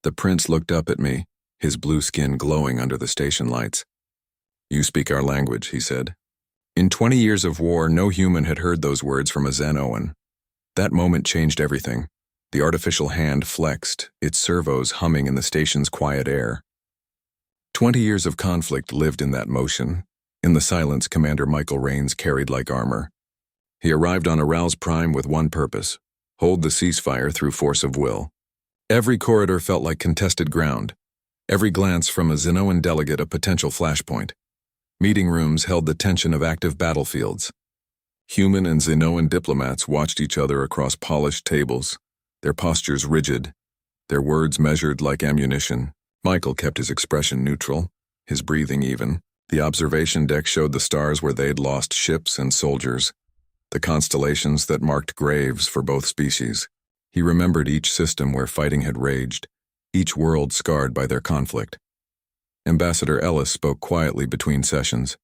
The prince looked up at me, his blue skin glowing under the station lights. "You speak our language," he said. In 20 years of war, no human had heard those words from a Xenoan. That moment changed everything. The artificial hand flexed, its servos humming in the station's quiet air. 20 years of conflict lived in that motion. In the silence, Commander Michael Rains carried like armor. He arrived on Arouse Prime with one purpose: hold the ceasefire through force of will. Every corridor felt like contested ground. Every glance from a Xenoan delegate a potential flashpoint. Meeting rooms held the tension of active battlefields. Human and Xenoan diplomats watched each other across polished tables, their postures rigid, their words measured like ammunition. Michael kept his expression neutral, his breathing even. The observation deck showed the stars where they'd lost ships and soldiers, the constellations that marked graves for both species. He remembered each system where fighting had raged, each world scarred by their conflict. Ambassador Ellis spoke quietly between sessions.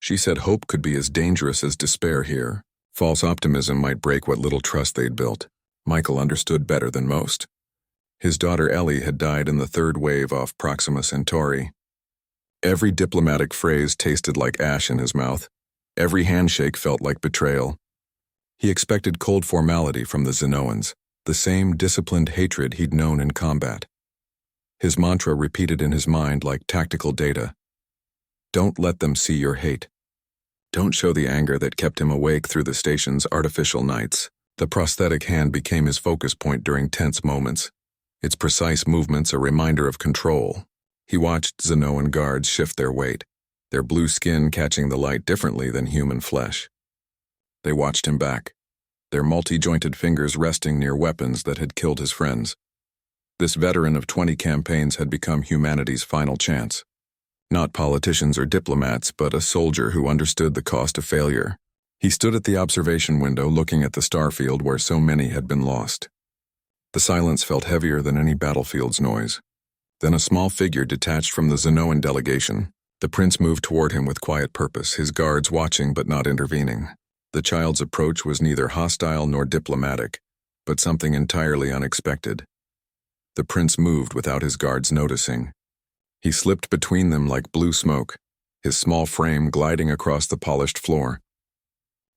She said hope could be as dangerous as despair here. False optimism might break what little trust they'd built. Michael understood better than most. His daughter Ellie had died in the third wave off Proxima Centauri. Every diplomatic phrase tasted like ash in his mouth. Every handshake felt like betrayal. He expected cold formality from the Xenoans, the same disciplined hatred he'd known in combat. His mantra repeated in his mind like tactical data. Don't let them see your hate. Don't show the anger that kept him awake through the station's artificial nights. The prosthetic hand became his focus point during tense moments, its precise movements a reminder of control. He watched Xenoan guards shift their weight, their blue skin catching the light differently than human flesh. They watched him back, their multi-jointed fingers resting near weapons that had killed his friends. This veteran of 20 campaigns had become humanity's final chance. Not politicians or diplomats, but a soldier who understood the cost of failure. He stood at the observation window looking at the starfield where so many had been lost. The silence felt heavier than any battlefield's noise. Then a small figure detached from the Xenoan delegation. The prince moved toward him with quiet purpose, his guards watching but not intervening. The child's approach was neither hostile nor diplomatic, but something entirely unexpected. The prince moved without his guards noticing. He slipped between them like blue smoke, his small frame gliding across the polished floor.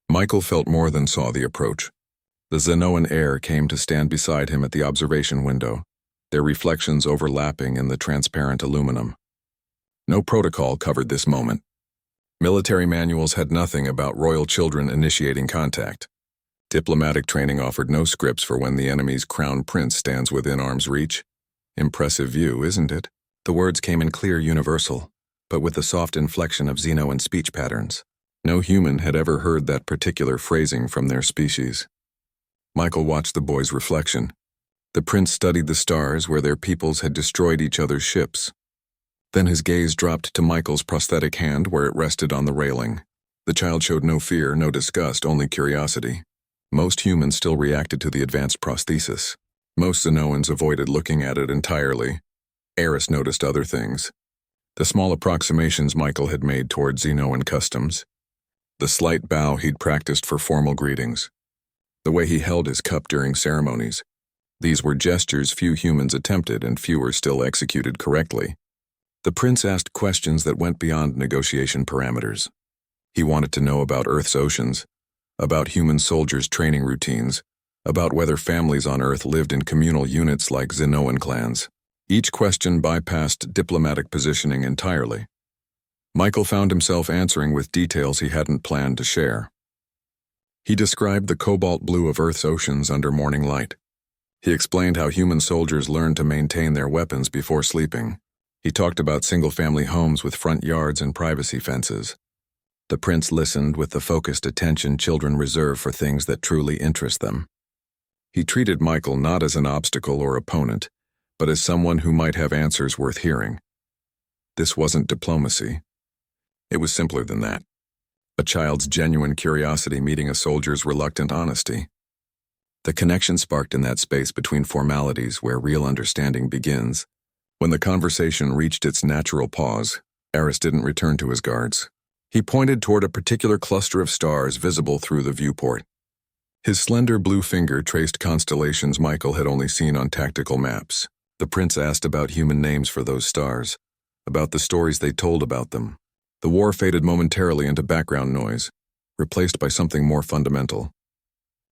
Michael felt more than saw the approach. The Xenoan heir came to stand beside him at the observation window, their reflections overlapping in the transparent aluminum. No protocol covered this moment. Military manuals had nothing about royal children initiating contact. Diplomatic training offered no scripts for when the enemy's crown prince stands within arm's reach. Impressive view, isn't it? The words came in clear universal, but with the soft inflection of Xenoan speech patterns. No human had ever heard that particular phrasing from their species. Michael watched the boy's reflection. The prince studied the stars where their peoples had destroyed each other's ships. Then his gaze dropped to Michael's prosthetic hand where it rested on the railing. The child showed no fear, no disgust, only curiosity. Most humans still reacted to the advanced prosthesis. Most Xenoans avoided looking at it entirely. Eris noticed other things. The small approximations Michael had made toward Xenoan customs. The slight bow he'd practiced for formal greetings. The way he held his cup during ceremonies. These were gestures few humans attempted and fewer still executed correctly. The prince asked questions that went beyond negotiation parameters. He wanted to know about Earth's oceans, about human soldiers' training routines, about whether families on Earth lived in communal units like Xenoan clans. Each question bypassed diplomatic positioning entirely. Michael found himself answering with details he hadn't planned to share. He described the cobalt blue of Earth's oceans under morning light. He explained how human soldiers learned to maintain their weapons before sleeping. He talked about single-family homes with front yards and privacy fences. The prince listened with the focused attention children reserve for things that truly interest them. He treated Michael not as an obstacle or opponent, but as someone who might have answers worth hearing. This wasn't diplomacy. It was simpler than that. A child's genuine curiosity meeting a soldier's reluctant honesty. The connection sparked in that space between formalities where real understanding begins. When the conversation reached its natural pause, Eris didn't return to his guards. He pointed toward a particular cluster of stars visible through the viewport. His slender blue finger traced constellations Michael had only seen on tactical maps. The prince asked about human names for those stars, about the stories they told about them. The war faded momentarily into background noise, replaced by something more fundamental.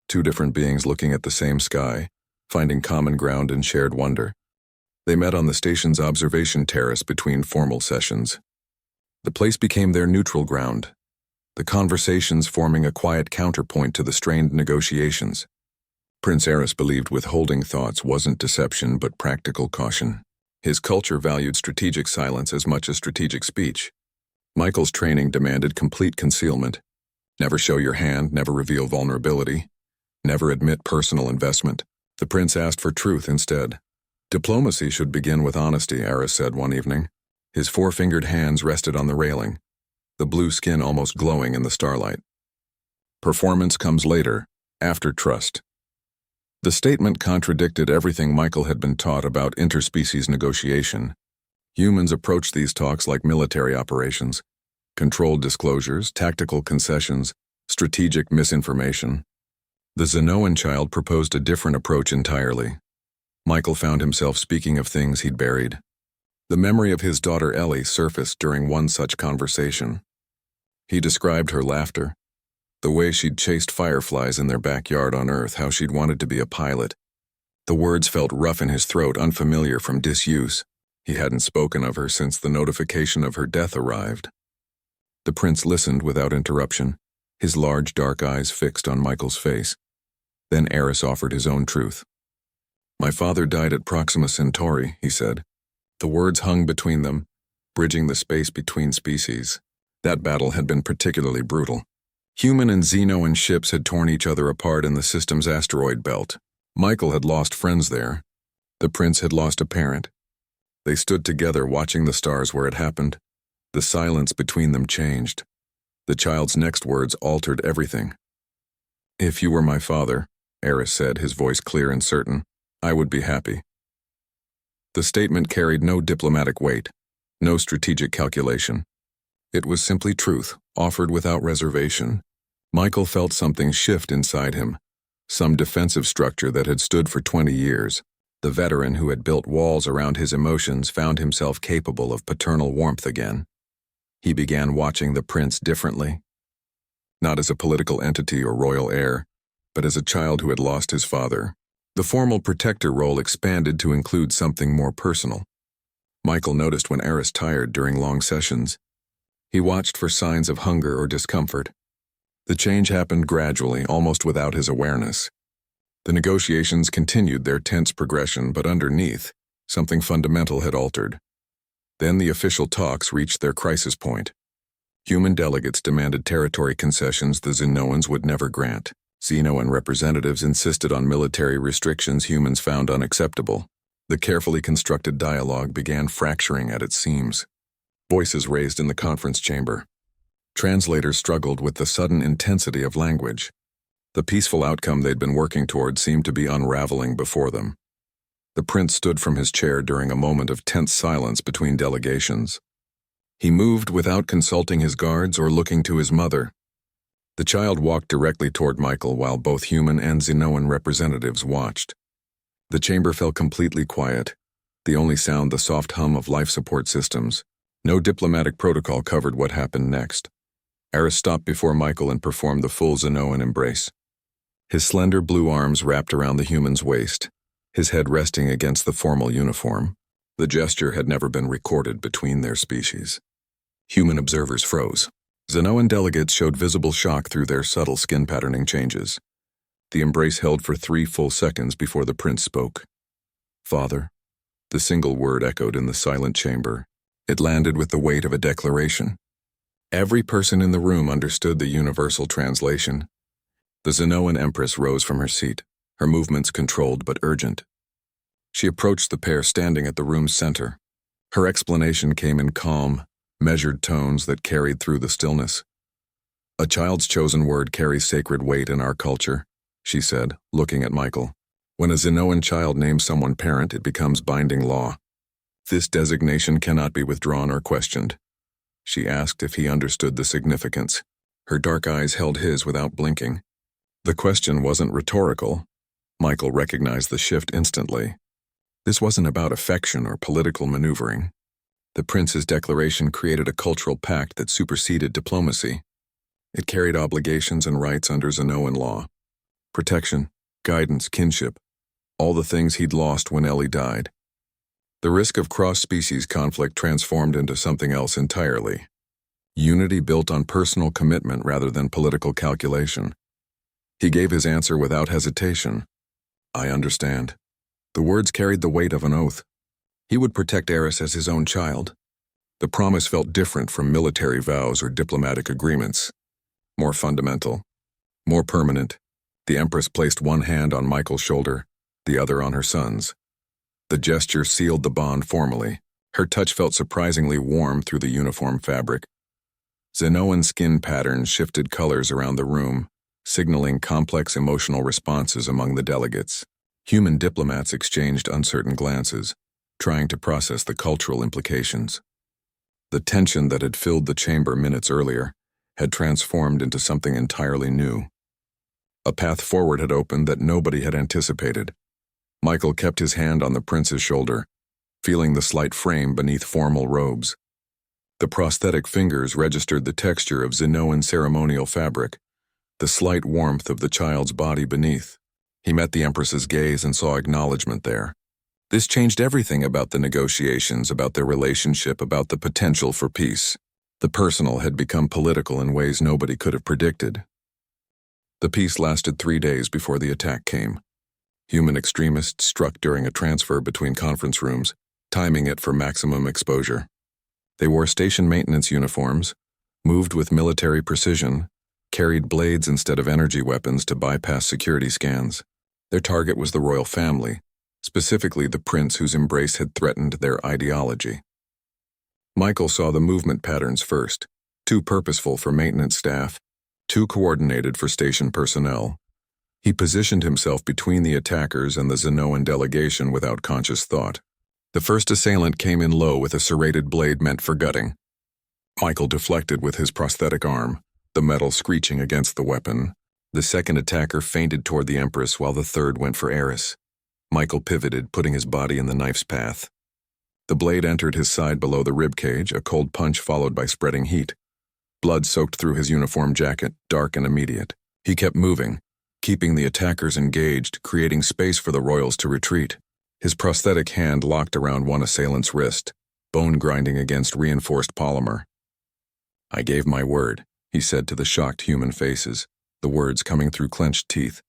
Two different beings looking at the same sky, finding common ground and shared wonder. They met on the station's observation terrace between formal sessions. The place became their neutral ground, the conversations forming a quiet counterpoint to the strained negotiations. Prince Eris believed withholding thoughts wasn't deception but practical caution. His culture valued strategic silence as much as strategic speech. Michael's training demanded complete concealment. Never show your hand, never reveal vulnerability, never admit personal investment. The prince asked for truth instead. Diplomacy should begin with honesty, Eris said one evening. His four-fingered hands rested on the railing, the blue skin almost glowing in the starlight. Performance comes later, after trust. The statement contradicted everything Michael had been taught about interspecies negotiation. Humans approached these talks like military operations, controlled disclosures, tactical concessions, strategic misinformation. The Xenoan child proposed a different approach entirely. Michael found himself speaking of things he'd buried. The memory of his daughter Ellie surfaced during one such conversation. He described her laughter, the way she'd chased fireflies in their backyard on Earth, how she'd wanted to be a pilot. The words felt rough in his throat, unfamiliar from disuse. He hadn't spoken of her since the notification of her death arrived. The prince listened without interruption, his large dark eyes fixed on Michael's face. Then Eris offered his own truth. "My father died at Proxima Centauri," he said. The words hung between them, bridging the space between species. That battle had been particularly brutal. Human and Xenoan ships had torn each other apart in the system's asteroid belt. Michael had lost friends there. The prince had lost a parent. They stood together watching the stars where it happened. The silence between them changed. The child's next words altered everything. "If you were my father," Eris said, his voice clear and certain, "I would be happy." The statement carried no diplomatic weight, no strategic calculation. It was simply truth, offered without reservation. Michael felt something shift inside him, some defensive structure that had stood for 20 years. The veteran who had built walls around his emotions found himself capable of paternal warmth again. He began watching the prince differently, not as a political entity or royal heir, but as a child who had lost his father. The formal protector role expanded to include something more personal. Michael noticed when Eris tired during long sessions. He watched for signs of hunger or discomfort. The change happened gradually, almost without his awareness. The negotiations continued their tense progression, but underneath, something fundamental had altered. Then the official talks reached their crisis point. Human delegates demanded territory concessions the Xenoans would never grant. Xenoan representatives insisted on military restrictions humans found unacceptable. The carefully constructed dialogue began fracturing at its seams. Voices raised in the conference chamber. Translators struggled with the sudden intensity of language. The peaceful outcome they'd been working toward seemed to be unraveling before them. The prince stood from his chair during a moment of tense silence between delegations. He moved without consulting his guards or looking to his mother. The child walked directly toward Michael while both human and Xenoan representatives watched. The chamber fell completely quiet, the only sound the soft hum of life support systems. No diplomatic protocol covered what happened next. Eris stopped before Michael and performed the full Xenoan embrace. His slender blue arms wrapped around the human's waist, his head resting against the formal uniform. The gesture had never been recorded between their species. Human observers froze. Xenoan delegates showed visible shock through their subtle skin patterning changes. The embrace held for 3 full seconds before the prince spoke. "Father." The single word echoed in the silent chamber. It landed with the weight of a declaration. Every person in the room understood the universal translation. The Xenoan empress rose from her seat, her movements controlled but urgent. She approached the pair standing at the room's center. Her explanation came in calm, measured tones that carried through the stillness. "A child's chosen word carries sacred weight in our culture," she said, looking at Michael. "When a Xenoan child names someone parent, it becomes binding law. This designation cannot be withdrawn or questioned." She asked if he understood the significance. Her dark eyes held his without blinking. The question wasn't rhetorical. Michael recognized the shift instantly. This wasn't about affection or political maneuvering. The prince's declaration created a cultural pact that superseded diplomacy. It carried obligations and rights under Zenoan law. Protection, guidance, kinship, all the things he'd lost when Ellie died. The risk of cross-species conflict transformed into something else entirely. Unity built on personal commitment rather than political calculation. He gave his answer without hesitation. I understand. The words carried the weight of an oath. He would protect Eris as his own child. The promise felt different from military vows or diplomatic agreements. More fundamental, more permanent. The Empress placed one hand on Michael's shoulder, the other on her son's. The gesture sealed the bond formally. Her touch felt surprisingly warm through the uniform fabric. Zenoan skin patterns shifted colors around the room, signaling complex emotional responses among the delegates. Human diplomats exchanged uncertain glances, trying to process the cultural implications. The tension that had filled the chamber minutes earlier had transformed into something entirely new. A path forward had opened that nobody had anticipated. Michael kept his hand on the prince's shoulder, feeling the slight frame beneath formal robes. The prosthetic fingers registered the texture of Zenoan ceremonial fabric, the slight warmth of the child's body beneath. He met the Empress's gaze and saw acknowledgement there. This changed everything about the negotiations, about their relationship, about the potential for peace. The personal had become political in ways nobody could have predicted. The peace lasted 3 days before the attack came. Human extremists struck during a transfer between conference rooms, timing it for maximum exposure. They wore station maintenance uniforms, moved with military precision, carried blades instead of energy weapons to bypass security scans. Their target was the royal family, specifically the prince whose embrace had threatened their ideology. Michael saw the movement patterns first, too purposeful for maintenance staff, too coordinated for station personnel. He positioned himself between the attackers and the Zenoan delegation without conscious thought. The first assailant came in low with a serrated blade meant for gutting. Michael deflected with his prosthetic arm, the metal screeching against the weapon. The second attacker feinted toward the Empress while the third went for Eris. Michael pivoted, putting his body in the knife's path. The blade entered his side below the ribcage, a cold punch followed by spreading heat. Blood soaked through his uniform jacket, dark and immediate. He kept moving, keeping the attackers engaged, creating space for the royals to retreat. His prosthetic hand locked around one assailant's wrist, bone grinding against reinforced polymer. I gave my word, he said to the shocked human faces, the words coming through clenched teeth.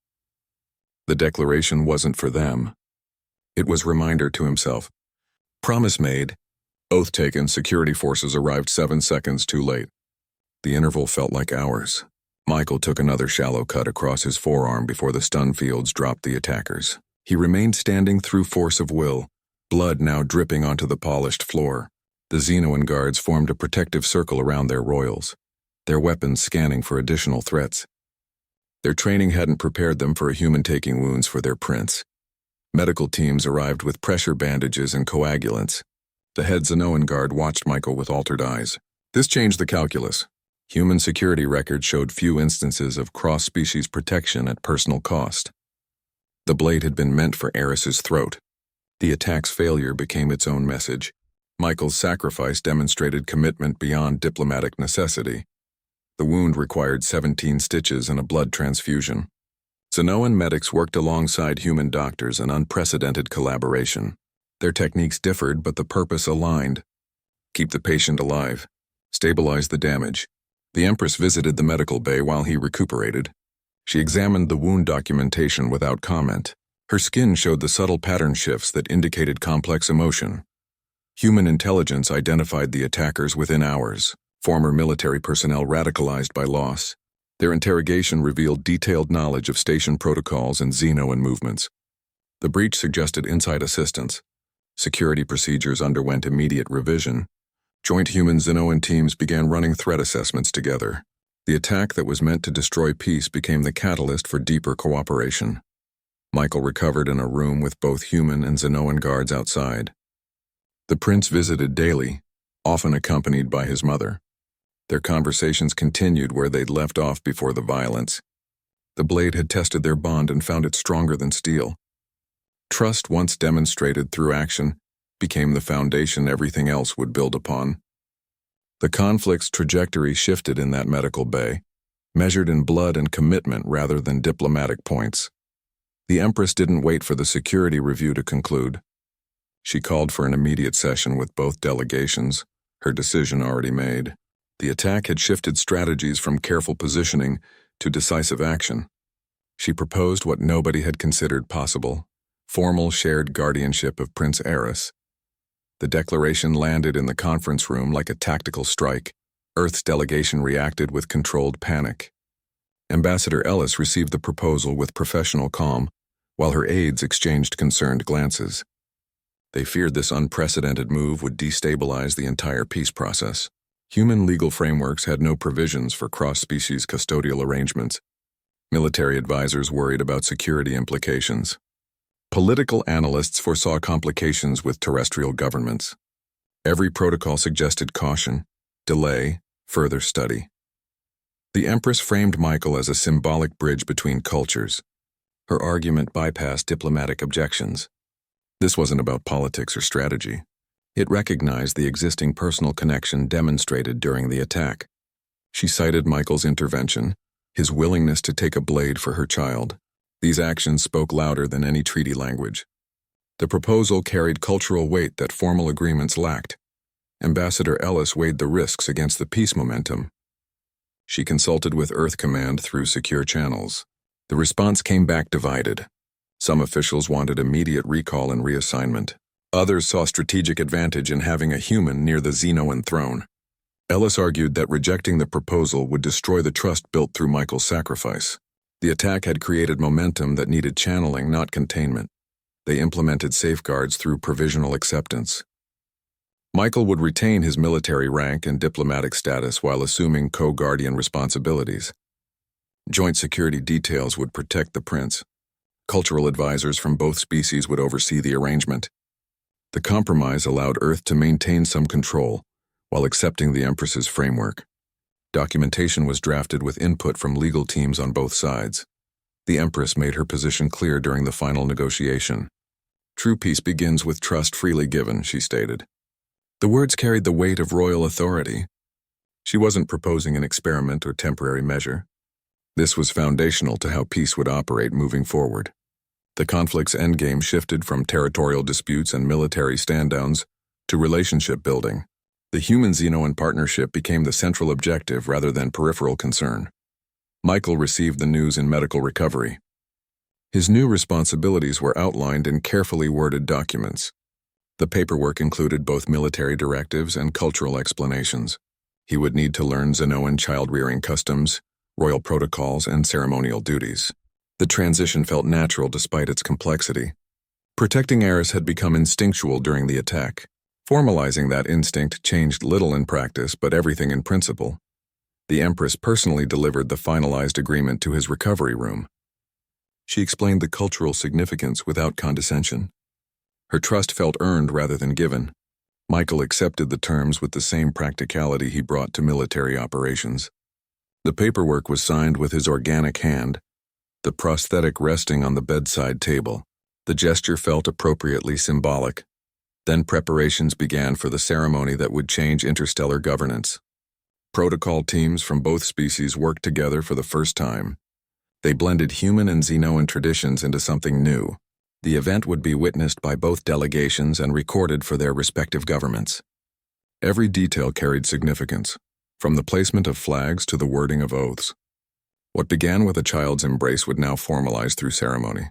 The declaration wasn't for them. It was a reminder to himself. Promise made. Oath taken. Security forces arrived 7 seconds too late. The interval felt like hours. Michael took another shallow cut across his forearm before the stun fields dropped the attackers. He remained standing through force of will, blood now dripping onto the polished floor. The Xenoan guards formed a protective circle around their royals, their weapons scanning for additional threats. Their training hadn't prepared them for a human taking wounds for their prince. Medical teams arrived with pressure bandages and coagulants. The head Zenoan guard watched Michael with altered eyes. This changed the calculus. Human security records showed few instances of cross-species protection at personal cost. The blade had been meant for Eris's throat. The attack's failure became its own message. Michael's sacrifice demonstrated commitment beyond diplomatic necessity. The wound required 17 stitches and a blood transfusion. Zenoan medics worked alongside human doctors in unprecedented collaboration. Their techniques differed, but the purpose aligned. Keep the patient alive. Stabilize the damage. The Empress visited the medical bay while he recuperated. She examined the wound documentation without comment. Her skin showed the subtle pattern shifts that indicated complex emotion. Human intelligence identified the attackers within hours, former military personnel radicalized by loss. Their interrogation revealed detailed knowledge of station protocols and Xenoan movements. The breach suggested inside assistance. Security procedures underwent immediate revision. Joint human-Xenoan teams began running threat assessments together. The attack that was meant to destroy peace became the catalyst for deeper cooperation. Michael recovered in a room with both human and Xenoan guards outside. The prince visited daily, often accompanied by his mother. Their conversations continued where they'd left off before the violence. The blade had tested their bond and found it stronger than steel. Trust, once demonstrated through action, became the foundation everything else would build upon. The conflict's trajectory shifted in that medical bay, measured in blood and commitment rather than diplomatic points. The Empress didn't wait for the security review to conclude. She called for an immediate session with both delegations, her decision already made. The attack had shifted strategies from careful positioning to decisive action. She proposed what nobody had considered possible: formal shared guardianship of Prince Eris. The declaration landed in the conference room like a tactical strike. Earth's delegation reacted with controlled panic. Ambassador Ellis received the proposal with professional calm, while her aides exchanged concerned glances. They feared this unprecedented move would destabilize the entire peace process. Human legal frameworks had no provisions for cross-species custodial arrangements. Military advisors worried about security implications. Political analysts foresaw complications with terrestrial governments. Every protocol suggested caution, delay, further study. The Empress framed Michael as a symbolic bridge between cultures. Her argument bypassed diplomatic objections. This wasn't about politics or strategy. It recognized the existing personal connection demonstrated during the attack. She cited Michael's intervention, his willingness to take a blade for her child. These actions spoke louder than any treaty language. The proposal carried cultural weight that formal agreements lacked. Ambassador Ellis weighed the risks against the peace momentum. She consulted with Earth Command through secure channels. The response came back divided. Some officials wanted immediate recall and reassignment. Others saw strategic advantage in having a human near the Xenoan throne. Ellis argued that rejecting the proposal would destroy the trust built through Michael's sacrifice. The attack had created momentum that needed channeling, not containment. They implemented safeguards through provisional acceptance. Michael would retain his military rank and diplomatic status while assuming co-guardian responsibilities. Joint security details would protect the prince. Cultural advisors from both species would oversee the arrangement. The compromise allowed Earth to maintain some control while accepting the Empress's framework. Documentation was drafted with input from legal teams on both sides. The Empress made her position clear during the final negotiation. "True peace begins with trust freely given," she stated. The words carried the weight of royal authority. She wasn't proposing an experiment or temporary measure. This was foundational to how peace would operate moving forward. The conflict's endgame shifted from territorial disputes and military stand-downs to relationship building. The human-Xenoan partnership became the central objective rather than peripheral concern. Michael received the news in medical recovery. His new responsibilities were outlined in carefully worded documents. The paperwork included both military directives and cultural explanations. He would need to learn Xenoan child-rearing customs, royal protocols, and ceremonial duties. The transition felt natural despite its complexity. Protecting Eris had become instinctual during the attack. Formalizing that instinct changed little in practice, but everything in principle. The Empress personally delivered the finalized agreement to his recovery room. She explained the cultural significance without condescension. Her trust felt earned rather than given. Michael accepted the terms with the same practicality he brought to military operations. The paperwork was signed with his organic hand, the prosthetic resting on the bedside table. The gesture felt appropriately symbolic. Then preparations began for the ceremony that would change interstellar governance. Protocol teams from both species worked together for the first time. They blended human and Xenoan traditions into something new. The event would be witnessed by both delegations and recorded for their respective governments. Every detail carried significance, from the placement of flags to the wording of oaths. What began with a child's embrace would now formalize through ceremony.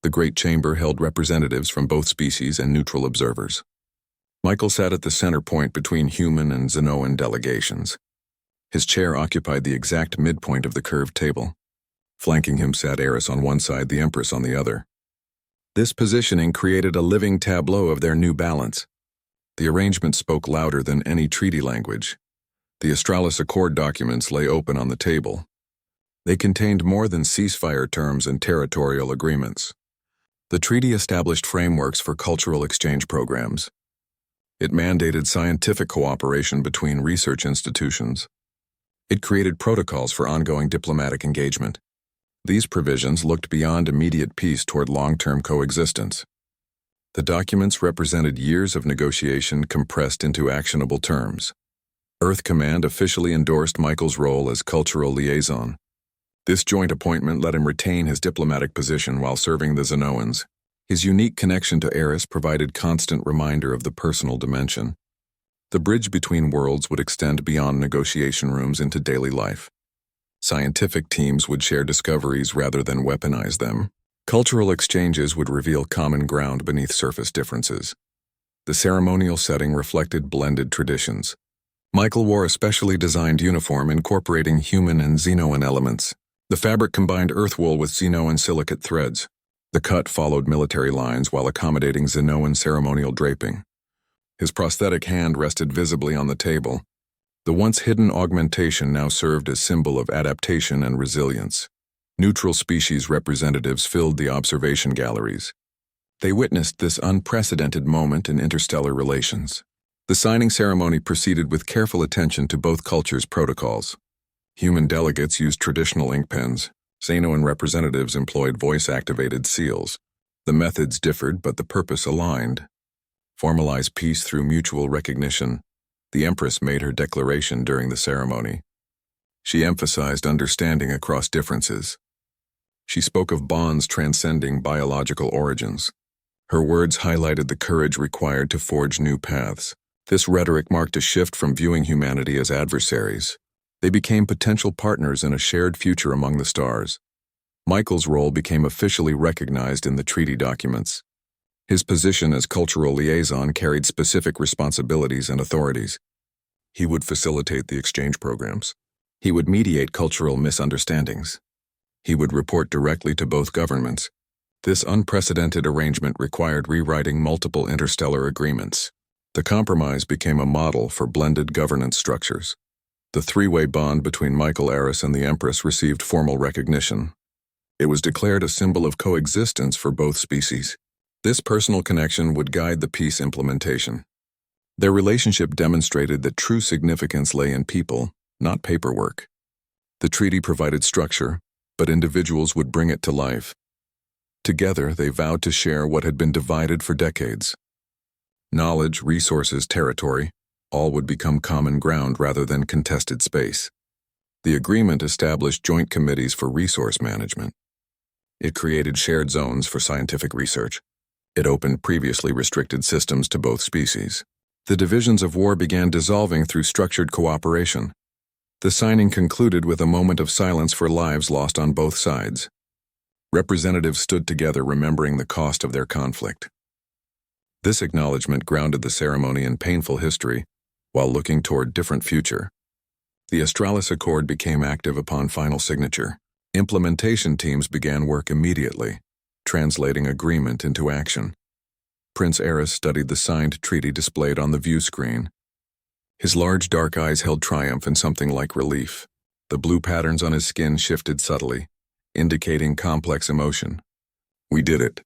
The Great Chamber held representatives from both species and neutral observers. Michael sat at the center point between human and Xenoan delegations. His chair occupied the exact midpoint of the curved table. Flanking him sat Eris on one side, the Empress on the other. This positioning created a living tableau of their new balance. The arrangement spoke louder than any treaty language. The Astralis Accord documents lay open on the table. They contained more than ceasefire terms and territorial agreements. The treaty established frameworks for cultural exchange programs. It mandated scientific cooperation between research institutions. It created protocols for ongoing diplomatic engagement. These provisions looked beyond immediate peace toward long-term coexistence. The documents represented years of negotiation compressed into actionable terms. Earth Command officially endorsed Michael's role as cultural liaison. This joint appointment let him retain his diplomatic position while serving the Xenoans. His unique connection to Eris provided constant reminder of the personal dimension. The bridge between worlds would extend beyond negotiation rooms into daily life. Scientific teams would share discoveries rather than weaponize them. Cultural exchanges would reveal common ground beneath surface differences. The ceremonial setting reflected blended traditions. Michael wore a specially designed uniform incorporating human and Xenoan elements. The fabric combined earth wool with Xenoan silicate threads. The cut followed military lines while accommodating Xenoan ceremonial draping. His prosthetic hand rested visibly on the table. The once hidden augmentation now served as symbol of adaptation and resilience. Neutral species representatives filled the observation galleries. They witnessed this unprecedented moment in interstellar relations. The signing ceremony proceeded with careful attention to both cultures' protocols. Human delegates used traditional ink pens. Xenoan representatives employed voice-activated seals. The methods differed, but the purpose aligned. Formalize peace through mutual recognition. The Empress made her declaration during the ceremony. She emphasized understanding across differences. She spoke of bonds transcending biological origins. Her words highlighted the courage required to forge new paths. This rhetoric marked a shift from viewing humanity as adversaries. They became potential partners in a shared future among the stars. Michael's role became officially recognized in the treaty documents. His position as cultural liaison carried specific responsibilities and authorities. He would facilitate the exchange programs. He would mediate cultural misunderstandings. He would report directly to both governments. This unprecedented arrangement required rewriting multiple interstellar agreements. The compromise became a model for blended governance structures. The three-way bond between Michael, Eris, and the Empress received formal recognition. It was declared a symbol of coexistence for both species. This personal connection would guide the peace implementation. Their relationship demonstrated that true significance lay in people, not paperwork. The treaty provided structure, but individuals would bring it to life. Together, they vowed to share what had been divided for decades. Knowledge, resources, territory, all would become common ground rather than contested space. The agreement established joint committees for resource management. It created shared zones for scientific research. It opened previously restricted systems to both species. The divisions of war began dissolving through structured cooperation. The signing concluded with a moment of silence for lives lost on both sides. Representatives stood together remembering the cost of their conflict. This acknowledgement grounded the ceremony in painful history, while looking toward different future. The Astralis Accord became active upon final signature. Implementation teams began work immediately, translating agreement into action. Prince Eris studied the signed treaty displayed on the view screen. His large dark eyes held triumph and something like relief. The blue patterns on his skin shifted subtly, indicating complex emotion. "We did it.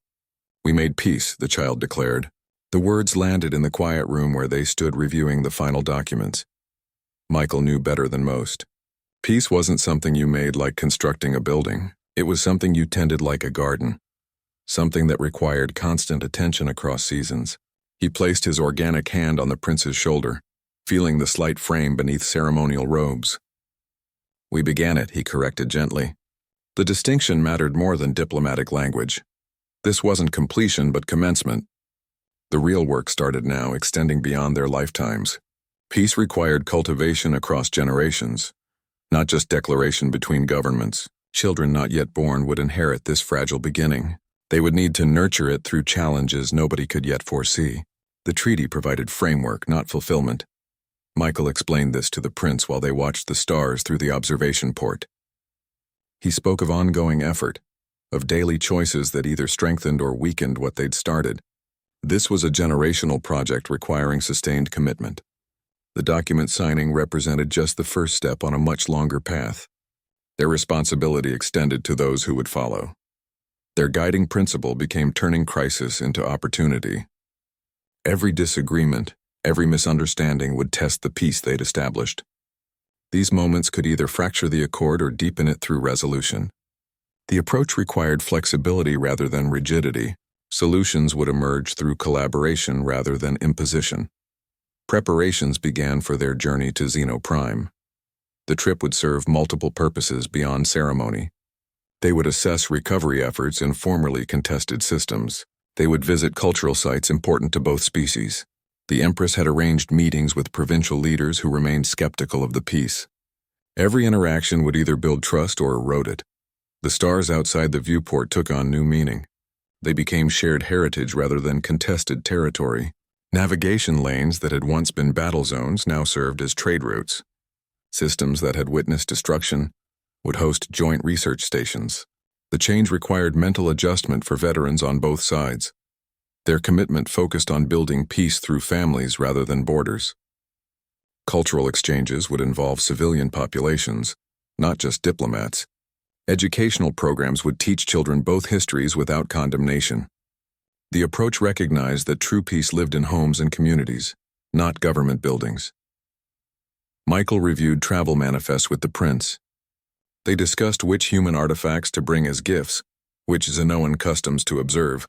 We made peace," the child declared. The words landed in the quiet room where they stood reviewing the final documents. Michael knew better than most. Peace wasn't something you made like constructing a building. It was something you tended like a garden. Something that required constant attention across seasons. He placed his organic hand on the prince's shoulder, feeling the slight frame beneath ceremonial robes. "We began it," he corrected gently. The distinction mattered more than diplomatic language. This wasn't completion but commencement. The real work started now, extending beyond their lifetimes. Peace required cultivation across generations, not just declaration between governments. Children not yet born would inherit this fragile beginning. They would need to nurture it through challenges nobody could yet foresee. The treaty provided framework, not fulfillment. Michael explained this to the prince while they watched the stars through the observation port. He spoke of ongoing effort, of daily choices that either strengthened or weakened what they'd started. This was a generational project requiring sustained commitment. The document signing represented just the first step on a much longer path. Their responsibility extended to those who would follow. Their guiding principle became turning crisis into opportunity. Every disagreement, every misunderstanding would test the peace they'd established. These moments could either fracture the accord or deepen it through resolution. The approach required flexibility rather than rigidity. Solutions would emerge through collaboration rather than imposition. Preparations began for their journey to Xeno Prime. The trip would serve multiple purposes beyond ceremony. They would assess recovery efforts in formerly contested systems. They would visit cultural sites important to both species. The Empress had arranged meetings with provincial leaders who remained skeptical of the peace. Every interaction would either build trust or erode it. The stars outside the viewport took on new meaning. They became shared heritage rather than contested territory. Navigation lanes that had once been battle zones now served as trade routes. Systems that had witnessed destruction would host joint research stations. The change required mental adjustment for veterans on both sides. Their commitment focused on building peace through families rather than borders. Cultural exchanges would involve civilian populations, not just diplomats. Educational programs would teach children both histories without condemnation. The approach recognized that true peace lived in homes and communities, not government buildings. Michael reviewed travel manifests with the prince. They discussed which human artifacts to bring as gifts, which Xenoan customs to observe.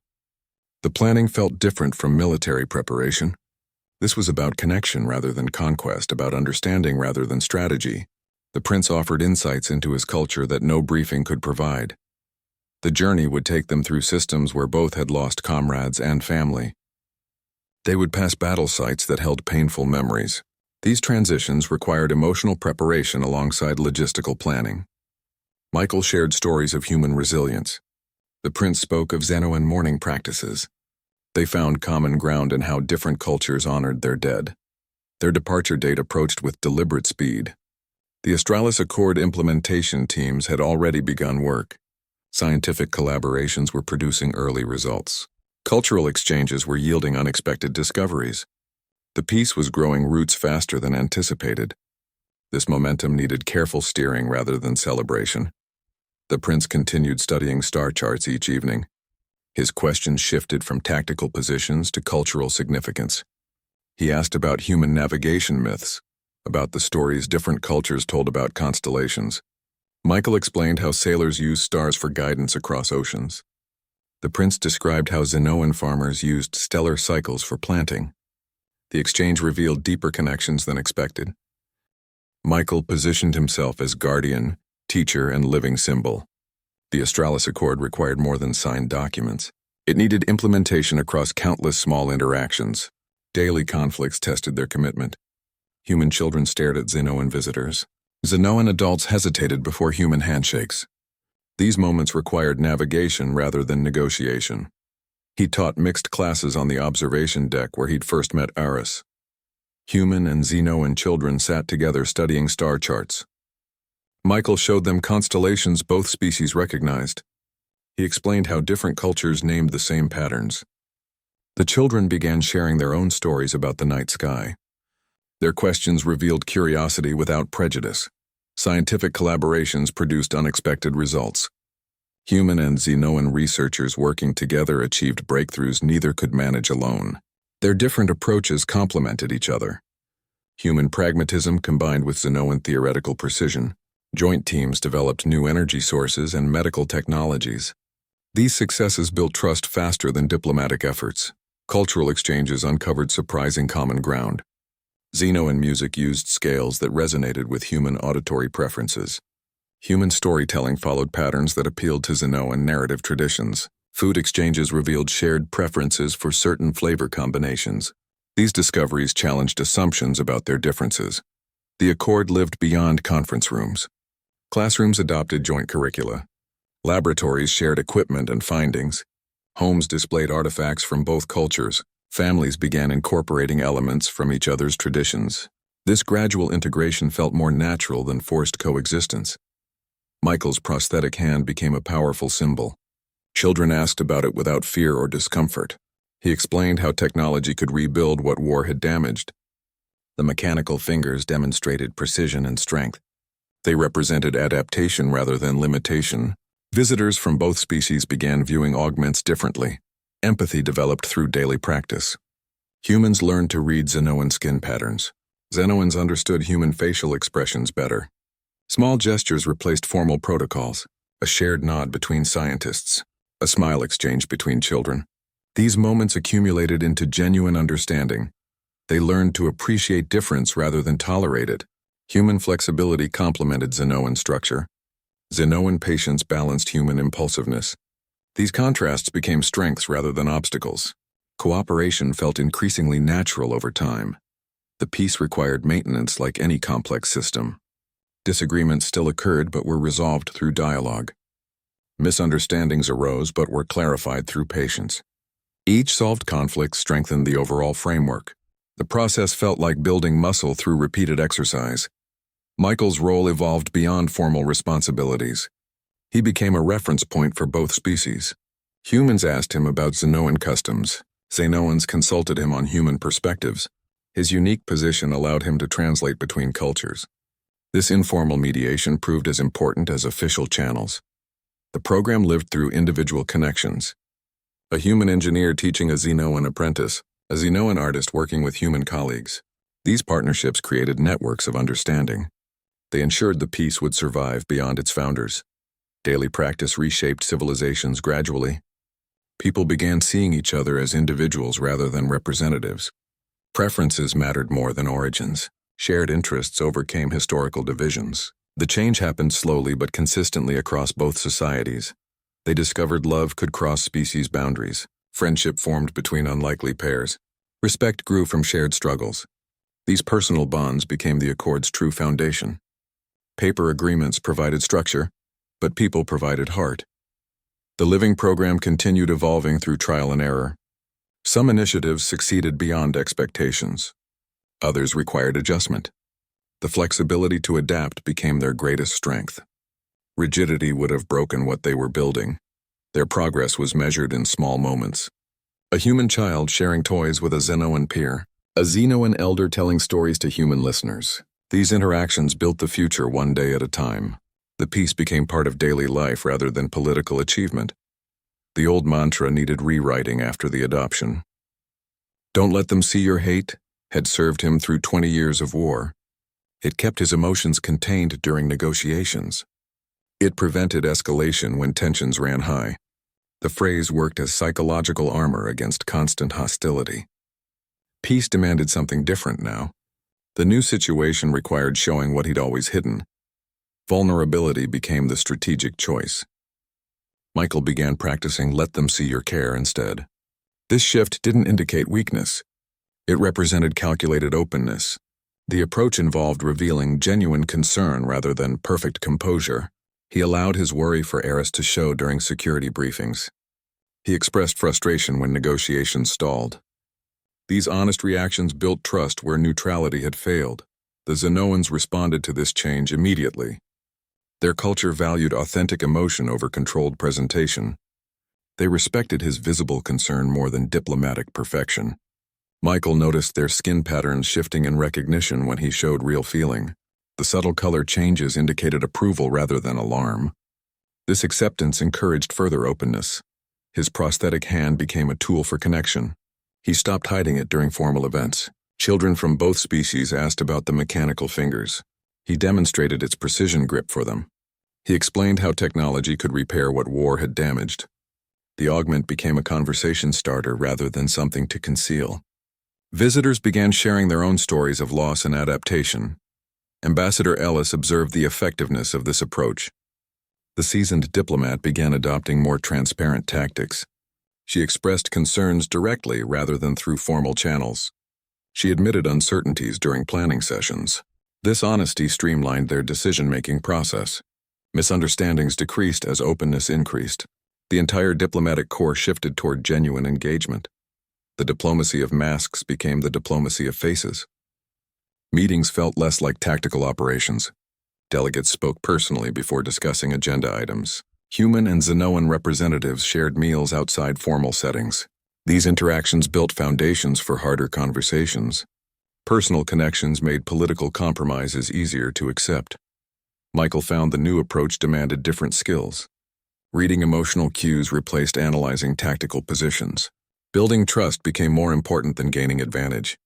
The planning felt different from military preparation. This was about connection rather than conquest, about understanding rather than strategy. The prince offered insights into his culture that no briefing could provide. The journey would take them through systems where both had lost comrades and family. They would pass battle sites that held painful memories. These transitions required emotional preparation alongside logistical planning. Michael shared stories of human resilience. The prince spoke of Xenoan mourning practices. They found common ground in how different cultures honored their dead. Their departure date approached with deliberate speed. The Astralis Accord implementation teams had already begun work. Scientific collaborations were producing early results. Cultural exchanges were yielding unexpected discoveries. The peace was growing roots faster than anticipated. This momentum needed careful steering rather than celebration. The prince continued studying star charts each evening. His questions shifted from tactical positions to cultural significance. He asked about human navigation myths, about the stories different cultures told about constellations. Michael explained how sailors use stars for guidance across oceans. The prince described how Xenoan farmers used stellar cycles for planting. The exchange revealed deeper connections than expected. Michael positioned himself as guardian, teacher, and living symbol. The Astralis Accord required more than signed documents. It needed implementation across countless small interactions. Daily conflicts tested their commitment. Human children stared at Xenoan visitors. Xenoan adults hesitated before human handshakes. These moments required navigation rather than negotiation. He taught mixed classes on the observation deck where he'd first met Aris. Human and Xenoan children sat together studying star charts. Michael showed them constellations both species recognized. He explained how different cultures named the same patterns. The children began sharing their own stories about the night sky. Their questions revealed curiosity without prejudice. Scientific collaborations produced unexpected results. Human and Xenoan researchers working together achieved breakthroughs neither could manage alone. Their different approaches complemented each other. Human pragmatism combined with Xenoan theoretical precision. Joint teams developed new energy sources and medical technologies. These successes built trust faster than diplomatic efforts. Cultural exchanges uncovered surprising common ground. Xenoan music used scales that resonated with human auditory preferences. Human storytelling followed patterns that appealed to Xenoan narrative traditions. Food exchanges revealed shared preferences for certain flavor combinations. These discoveries challenged assumptions about their differences. The Accord lived beyond conference rooms. Classrooms adopted joint curricula. Laboratories shared equipment and findings. Homes displayed artifacts from both cultures. Families began incorporating elements from each other's traditions. This gradual integration felt more natural than forced coexistence. Michael's prosthetic hand became a powerful symbol. Children asked about it without fear or discomfort. He explained how technology could rebuild what war had damaged. The mechanical fingers demonstrated precision and strength. They represented adaptation rather than limitation. Visitors from both species began viewing augments differently. Empathy developed through daily practice. Humans learned to read Xenoan skin patterns. Xenoans understood human facial expressions better. Small gestures replaced formal protocols. a shared nod between scientists, a smile exchanged between children. These moments accumulated into genuine understanding. They learned to appreciate difference rather than tolerate it. Human flexibility complemented Xenoan structure. Xenoan patience balanced human impulsiveness. These contrasts became strengths rather than obstacles. Cooperation felt increasingly natural over time. The peace required maintenance like any complex system. Disagreements still occurred but were resolved through dialogue. Misunderstandings arose but were clarified through patience. Each solved conflict strengthened the overall framework. The process felt like building muscle through repeated exercise. Michael's role evolved beyond formal responsibilities. He became a reference point for both species. Humans asked him about Xenoan customs. Xenoans consulted him on human perspectives. His unique position allowed him to translate between cultures. This informal mediation proved as important as official channels. The program lived through individual connections. A human engineer teaching a Xenoan apprentice, a Xenoan artist working with human colleagues. These partnerships created networks of understanding. They ensured the peace would survive beyond its founders. Daily practice reshaped civilizations gradually. People began seeing each other as individuals rather than representatives. Preferences mattered more than origins. Shared interests overcame historical divisions. The change happened slowly but consistently across both societies. They discovered love could cross species boundaries. Friendship formed between unlikely pairs. Respect grew from shared struggles. These personal bonds became the Accord's true foundation. Paper agreements provided structure, but people provided heart. The living program continued evolving through trial and error. Some initiatives succeeded beyond expectations. Others required adjustment. The flexibility to adapt became their greatest strength. Rigidity would have broken what they were building. Their progress was measured in small moments. A human child sharing toys with a Xenoan peer. A Xenoan elder telling stories to human listeners. These interactions built the future one day at a time. The peace became part of daily life rather than political achievement. The old mantra needed rewriting after the adoption. "Don't let them see your hate," had served him through 20 years of war. It kept his emotions contained during negotiations. It prevented escalation when tensions ran high. The phrase worked as psychological armor against constant hostility. Peace demanded something different now. The new situation required showing what he'd always hidden. Vulnerability became the strategic choice. Michael began practicing "let them see your care" instead. This shift didn't indicate weakness. It represented calculated openness. The approach involved revealing genuine concern rather than perfect composure. He allowed his worry for Eris to show during security briefings. He expressed frustration when negotiations stalled. These honest reactions built trust where neutrality had failed. The Xenoans responded to this change immediately. Their culture valued authentic emotion over controlled presentation. They respected his visible concern more than diplomatic perfection. Michael noticed their skin patterns shifting in recognition when he showed real feeling. The subtle color changes indicated approval rather than alarm. This acceptance encouraged further openness. His prosthetic hand became a tool for connection. He stopped hiding it during formal events. Children from both species asked about the mechanical fingers. He demonstrated its precision grip for them. He explained how technology could repair what war had damaged. The augment became a conversation starter rather than something to conceal. Visitors began sharing their own stories of loss and adaptation. Ambassador Ellis observed the effectiveness of this approach. The seasoned diplomat began adopting more transparent tactics. She expressed concerns directly rather than through formal channels. She admitted uncertainties during planning sessions. This honesty streamlined their decision-making process. Misunderstandings decreased as openness increased. The entire diplomatic corps shifted toward genuine engagement. The diplomacy of masks became the diplomacy of faces. Meetings felt less like tactical operations. Delegates spoke personally before discussing agenda items. Human and Xenoan representatives shared meals outside formal settings. These interactions built foundations for harder conversations. Personal connections made political compromises easier to accept. Michael found the new approach demanded different skills. Reading emotional cues replaced analyzing tactical positions. Building trust became more important than gaining advantage.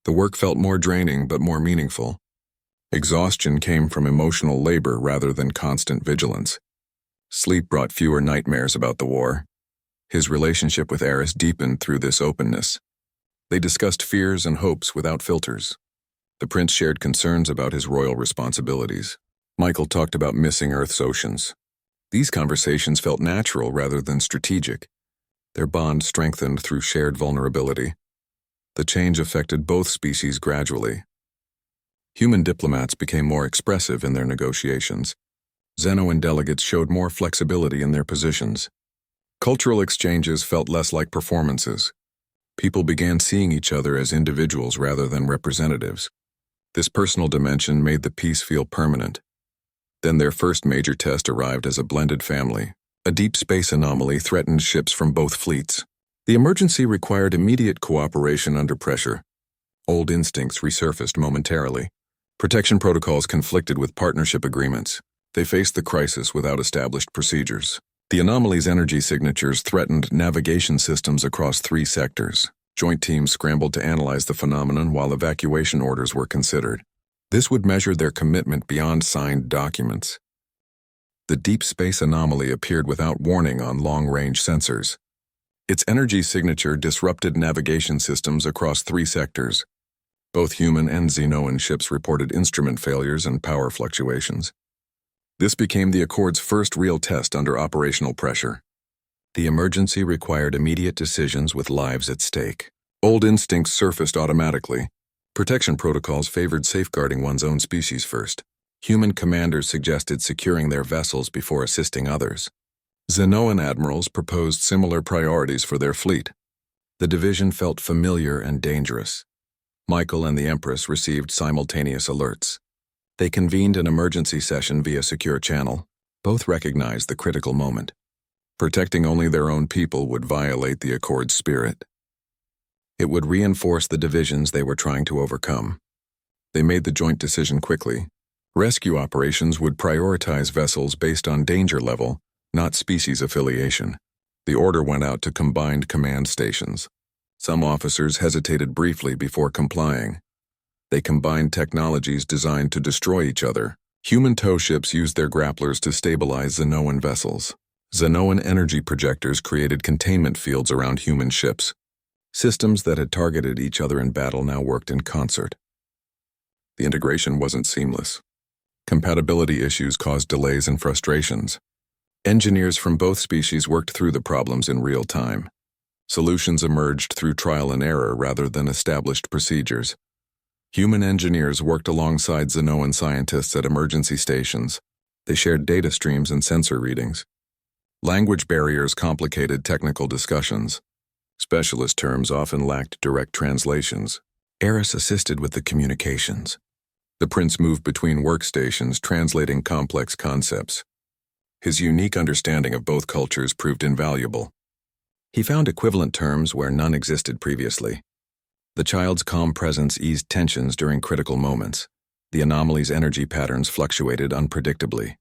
The work felt more draining but more meaningful. Exhaustion came from emotional labor rather than constant vigilance. Sleep brought fewer nightmares about the war. His relationship with Eris deepened through this openness. They discussed fears and hopes without filters. The prince shared concerns about his royal responsibilities. Michael talked about missing Earth's oceans. These conversations felt natural rather than strategic. Their bond strengthened through shared vulnerability. The change affected both species gradually. Human diplomats became more expressive in their negotiations. Xenoan delegates showed more flexibility in their positions. Cultural exchanges felt less like performances. People began seeing each other as individuals rather than representatives. This personal dimension made the peace feel permanent. Then their first major test arrived as a blended family. A deep space anomaly threatened ships from both fleets. The emergency required immediate cooperation under pressure. Old instincts resurfaced momentarily. Protection protocols conflicted with partnership agreements. They faced the crisis without established procedures. The anomaly's energy signatures threatened navigation systems across 3 sectors. Joint teams scrambled to analyze the phenomenon while evacuation orders were considered. This would measure their commitment beyond signed documents. The deep space anomaly appeared without warning on long-range sensors. Its energy signature disrupted navigation systems across 3 sectors. Both human and Xenoan ships reported instrument failures and power fluctuations. This became the Accord's first real test under operational pressure. The emergency required immediate decisions with lives at stake. Old instincts surfaced automatically. Protection protocols favored safeguarding one's own species first. Human commanders suggested securing their vessels before assisting others. Xenoan admirals proposed similar priorities for their fleet. The division felt familiar and dangerous. Michael and the Empress received simultaneous alerts. They convened an emergency session via secure channel. Both recognized the critical moment. Protecting only their own people would violate the Accord's spirit. It would reinforce the divisions they were trying to overcome. They made the joint decision quickly. Rescue operations would prioritize vessels based on danger level, not species affiliation. The order went out to combined command stations. Some officers hesitated briefly before complying. They combined technologies designed to destroy each other. Human tow ships used their grapplers to stabilize Xenoan vessels. Xenoan energy projectors created containment fields around human ships. Systems that had targeted each other in battle now worked in concert. The integration wasn't seamless. Compatibility issues caused delays and frustrations. Engineers from both species worked through the problems in real time. Solutions emerged through trial and error rather than established procedures. Human engineers worked alongside Xenoan scientists at emergency stations. They shared data streams and sensor readings. Language barriers complicated technical discussions. Specialist terms often lacked direct translations. Eris assisted with the communications. The prince moved between workstations, translating complex concepts. His unique understanding of both cultures proved invaluable. He found equivalent terms where none existed previously. The child's calm presence eased tensions during critical moments. The anomaly's energy patterns fluctuated unpredictably.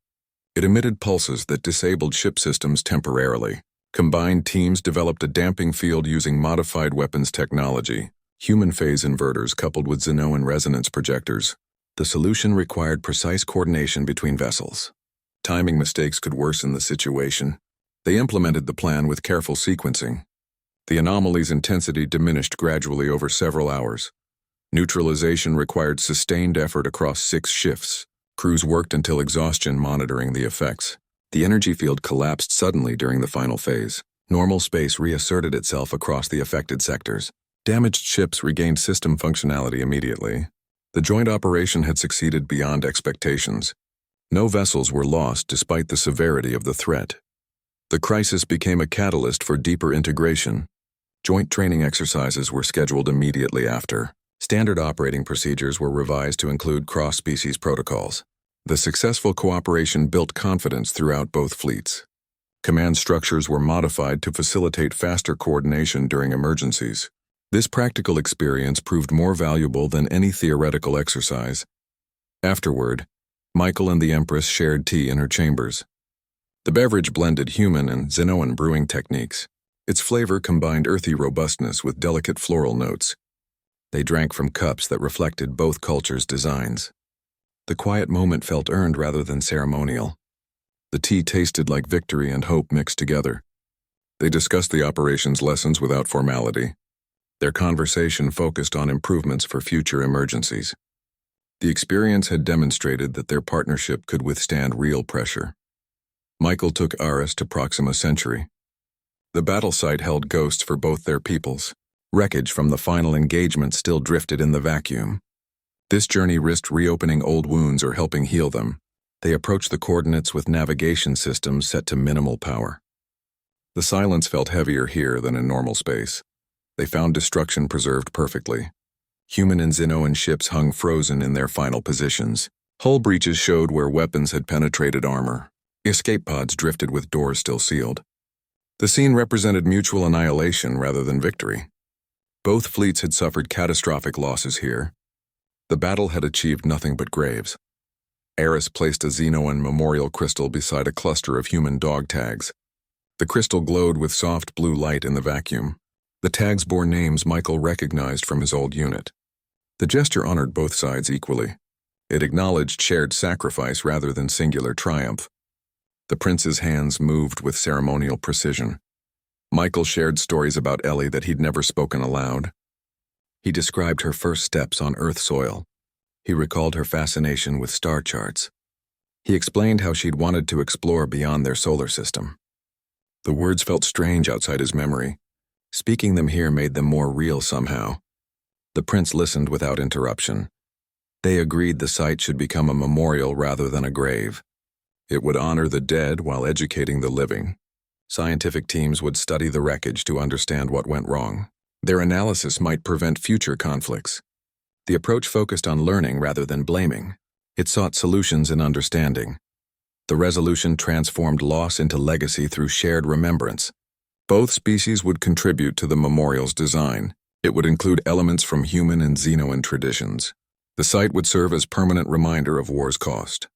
It emitted pulses that disabled ship systems temporarily. Combined teams developed a damping field using modified weapons technology, human phase inverters coupled with Xenoan resonance projectors. The solution required precise coordination between vessels. Timing mistakes could worsen the situation. They implemented the plan with careful sequencing. The anomaly's intensity diminished gradually over several hours. Neutralization required sustained effort across 6 shifts. Crews worked until exhaustion monitoring the effects. The energy field collapsed suddenly during the final phase. Normal space reasserted itself across the affected sectors. Damaged ships regained system functionality immediately. The joint operation had succeeded beyond expectations. No vessels were lost despite the severity of the threat. The crisis became a catalyst for deeper integration. Joint training exercises were scheduled immediately after. Standard operating procedures were revised to include cross-species protocols. The successful cooperation built confidence throughout both fleets. Command structures were modified to facilitate faster coordination during emergencies. This practical experience proved more valuable than any theoretical exercise. Afterward, Michael and the Empress shared tea in her chambers. The beverage blended human and Xenoan brewing techniques. Its flavor combined earthy robustness with delicate floral notes. They drank from cups that reflected both cultures' designs. The quiet moment felt earned rather than ceremonial. The tea tasted like victory and hope mixed together. They discussed the operation's lessons without formality. Their conversation focused on improvements for future emergencies. The experience had demonstrated that their partnership could withstand real pressure. Michael took Aris to Proxima Centauri. The battle site held ghosts for both their peoples. Wreckage from the final engagement still drifted in the vacuum. This journey risked reopening old wounds or helping heal them. They approached the coordinates with navigation systems set to minimal power. The silence felt heavier here than in normal space. They found destruction preserved perfectly. Human and Xenoan ships hung frozen in their final positions. Hull breaches showed where weapons had penetrated armor. Escape pods drifted with doors still sealed. The scene represented mutual annihilation rather than victory. Both fleets had suffered catastrophic losses here. The battle had achieved nothing but graves. Aris placed a Xenoan memorial crystal beside a cluster of human dog tags. The crystal glowed with soft blue light in the vacuum. The tags bore names Michael recognized from his old unit. The gesture honored both sides equally. It acknowledged shared sacrifice rather than singular triumph. The prince's hands moved with ceremonial precision. Michael shared stories about Ellie that he'd never spoken aloud. He described her first steps on Earth soil. He recalled her fascination with star charts. He explained how she'd wanted to explore beyond their solar system. The words felt strange outside his memory. Speaking them here made them more real somehow. The prince listened without interruption. They agreed the site should become a memorial rather than a grave. It would honor the dead while educating the living. Scientific teams would study the wreckage to understand what went wrong. Their analysis might prevent future conflicts. The approach focused on learning rather than blaming. It sought solutions in understanding. The resolution transformed loss into legacy through shared remembrance. Both species would contribute to the memorial's design. It would include elements from human and Xenoan traditions. The site would serve as permanent reminder of war's cost.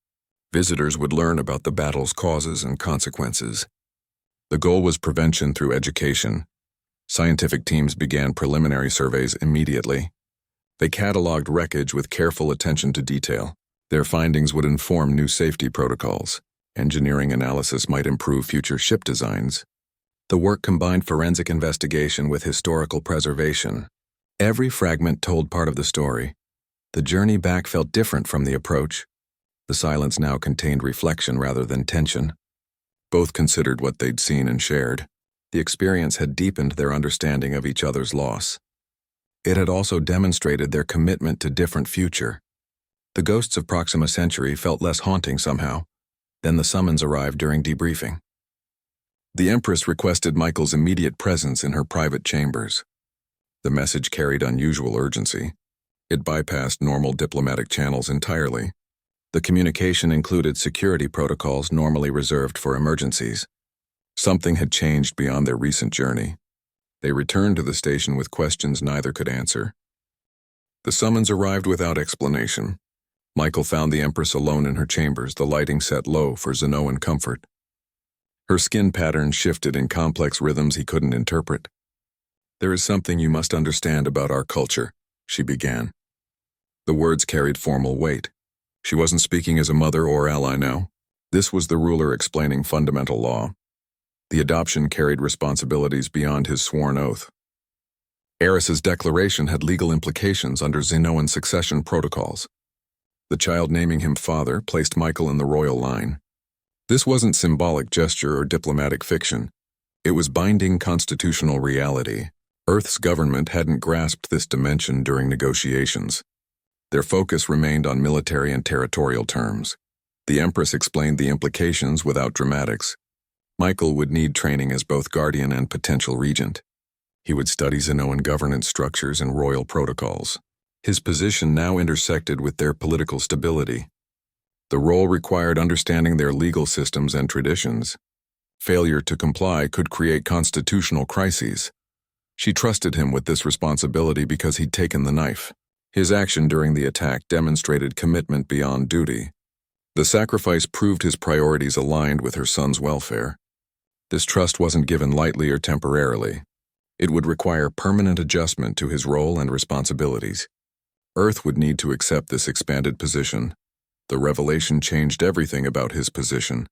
Visitors would learn about the battle's causes and consequences. The goal was prevention through education. Scientific teams began preliminary surveys immediately. They cataloged wreckage with careful attention to detail. Their findings would inform new safety protocols. Engineering analysis might improve future ship designs. The work combined forensic investigation with historical preservation. Every fragment told part of the story. The journey back felt different from the approach. The silence now contained reflection rather than tension. Both considered what they'd seen and shared. The experience had deepened their understanding of each other's loss. It had also demonstrated their commitment to different future. The ghosts of Proxima Centauri felt less haunting somehow. Then the summons arrived during debriefing. The Empress requested Michael's immediate presence in her private chambers. The message carried unusual urgency. It bypassed normal diplomatic channels entirely. The communication included security protocols normally reserved for emergencies. Something had changed beyond their recent journey. They returned to the station with questions neither could answer. The summons arrived without explanation. Michael found the Empress alone in her chambers, the lighting set low for Xenoan comfort. Her skin patterns shifted in complex rhythms he couldn't interpret. "There is something you must understand about our culture," she began. The words carried formal weight. She wasn't speaking as a mother or ally now. This was the ruler explaining fundamental law. The adoption carried responsibilities beyond his sworn oath. Aris's declaration had legal implications under Xenoan succession protocols. The child naming him father placed Michael in the royal line. This wasn't symbolic gesture or diplomatic fiction. It was binding constitutional reality. Earth's government hadn't grasped this dimension during negotiations. Their focus remained on military and territorial terms. The Empress explained the implications without dramatics. Michael would need training as both guardian and potential regent. He would study Xenoan governance structures and royal protocols. His position now intersected with their political stability. The role required understanding their legal systems and traditions. Failure to comply could create constitutional crises. She trusted him with this responsibility because he'd taken the knife. His action during the attack demonstrated commitment beyond duty. The sacrifice proved his priorities aligned with her son's welfare. This trust wasn't given lightly or temporarily. It would require permanent adjustment to his role and responsibilities. Earth would need to accept this expanded position. The revelation changed everything about his position.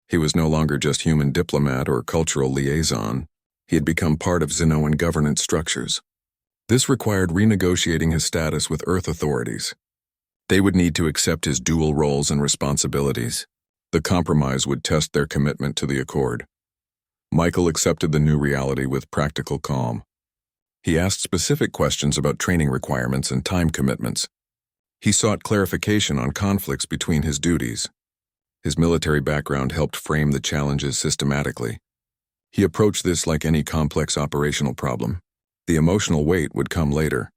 He was no longer just human diplomat or cultural liaison. He had become part of Xenoan governance structures. This required renegotiating his status with Earth authorities. They would need to accept his dual roles and responsibilities. The compromise would test their commitment to the accord. Michael accepted the new reality with practical calm. He asked specific questions about training requirements and time commitments. He sought clarification on conflicts between his duties. His military background helped frame the challenges systematically. He approached this like any complex operational problem. The emotional weight would come later.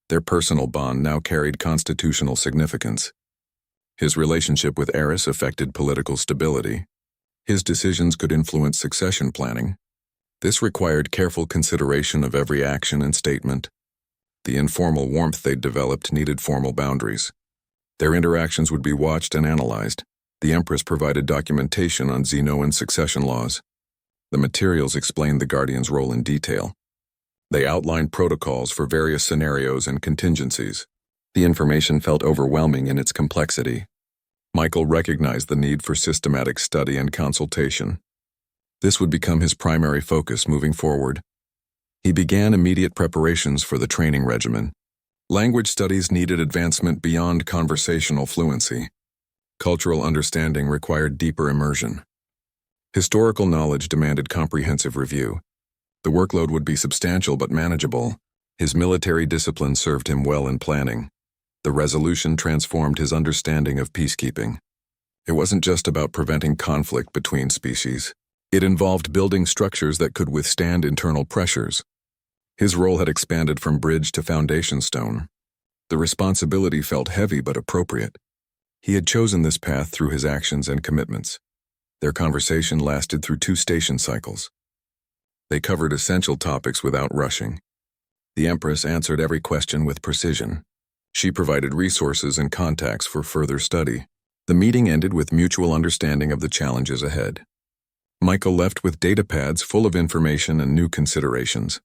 Their personal bond now carried constitutional significance. His relationship with Eris affected political stability. His decisions could influence succession planning. This required careful consideration of every action and statement. The informal warmth they'd developed needed formal boundaries. Their interactions would be watched and analyzed. The Empress provided documentation on Xenoan succession laws. The materials explained the Guardian's role in detail. They outlined protocols for various scenarios and contingencies. The information felt overwhelming in its complexity. Michael recognized the need for systematic study and consultation. This would become his primary focus moving forward. He began immediate preparations for the training regimen. Language studies needed advancement beyond conversational fluency. Cultural understanding required deeper immersion. Historical knowledge demanded comprehensive review. The workload would be substantial but manageable. His military discipline served him well in planning. The resolution transformed his understanding of peacekeeping. It wasn't just about preventing conflict between species. It involved building structures that could withstand internal pressures. His role had expanded from bridge to foundation stone. The responsibility felt heavy but appropriate. He had chosen this path through his actions and commitments. Their conversation lasted through 2 station cycles. They covered essential topics without rushing. The Empress answered every question with precision. She provided resources and contacts for further study. The meeting ended with mutual understanding of the challenges ahead. Michael left with data pads full of information and new considerations.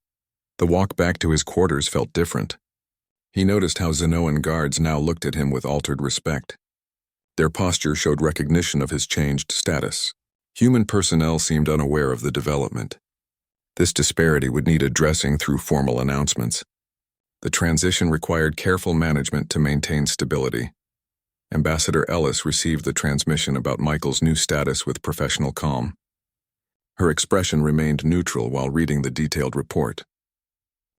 The walk back to his quarters felt different. He noticed how Xenoan guards now looked at him with altered respect. Their posture showed recognition of his changed status. Human personnel seemed unaware of the development. This disparity would need addressing through formal announcements. The transition required careful management to maintain stability. Ambassador Ellis received the transmission about Michael's new status with professional calm. Her expression remained neutral while reading the detailed report.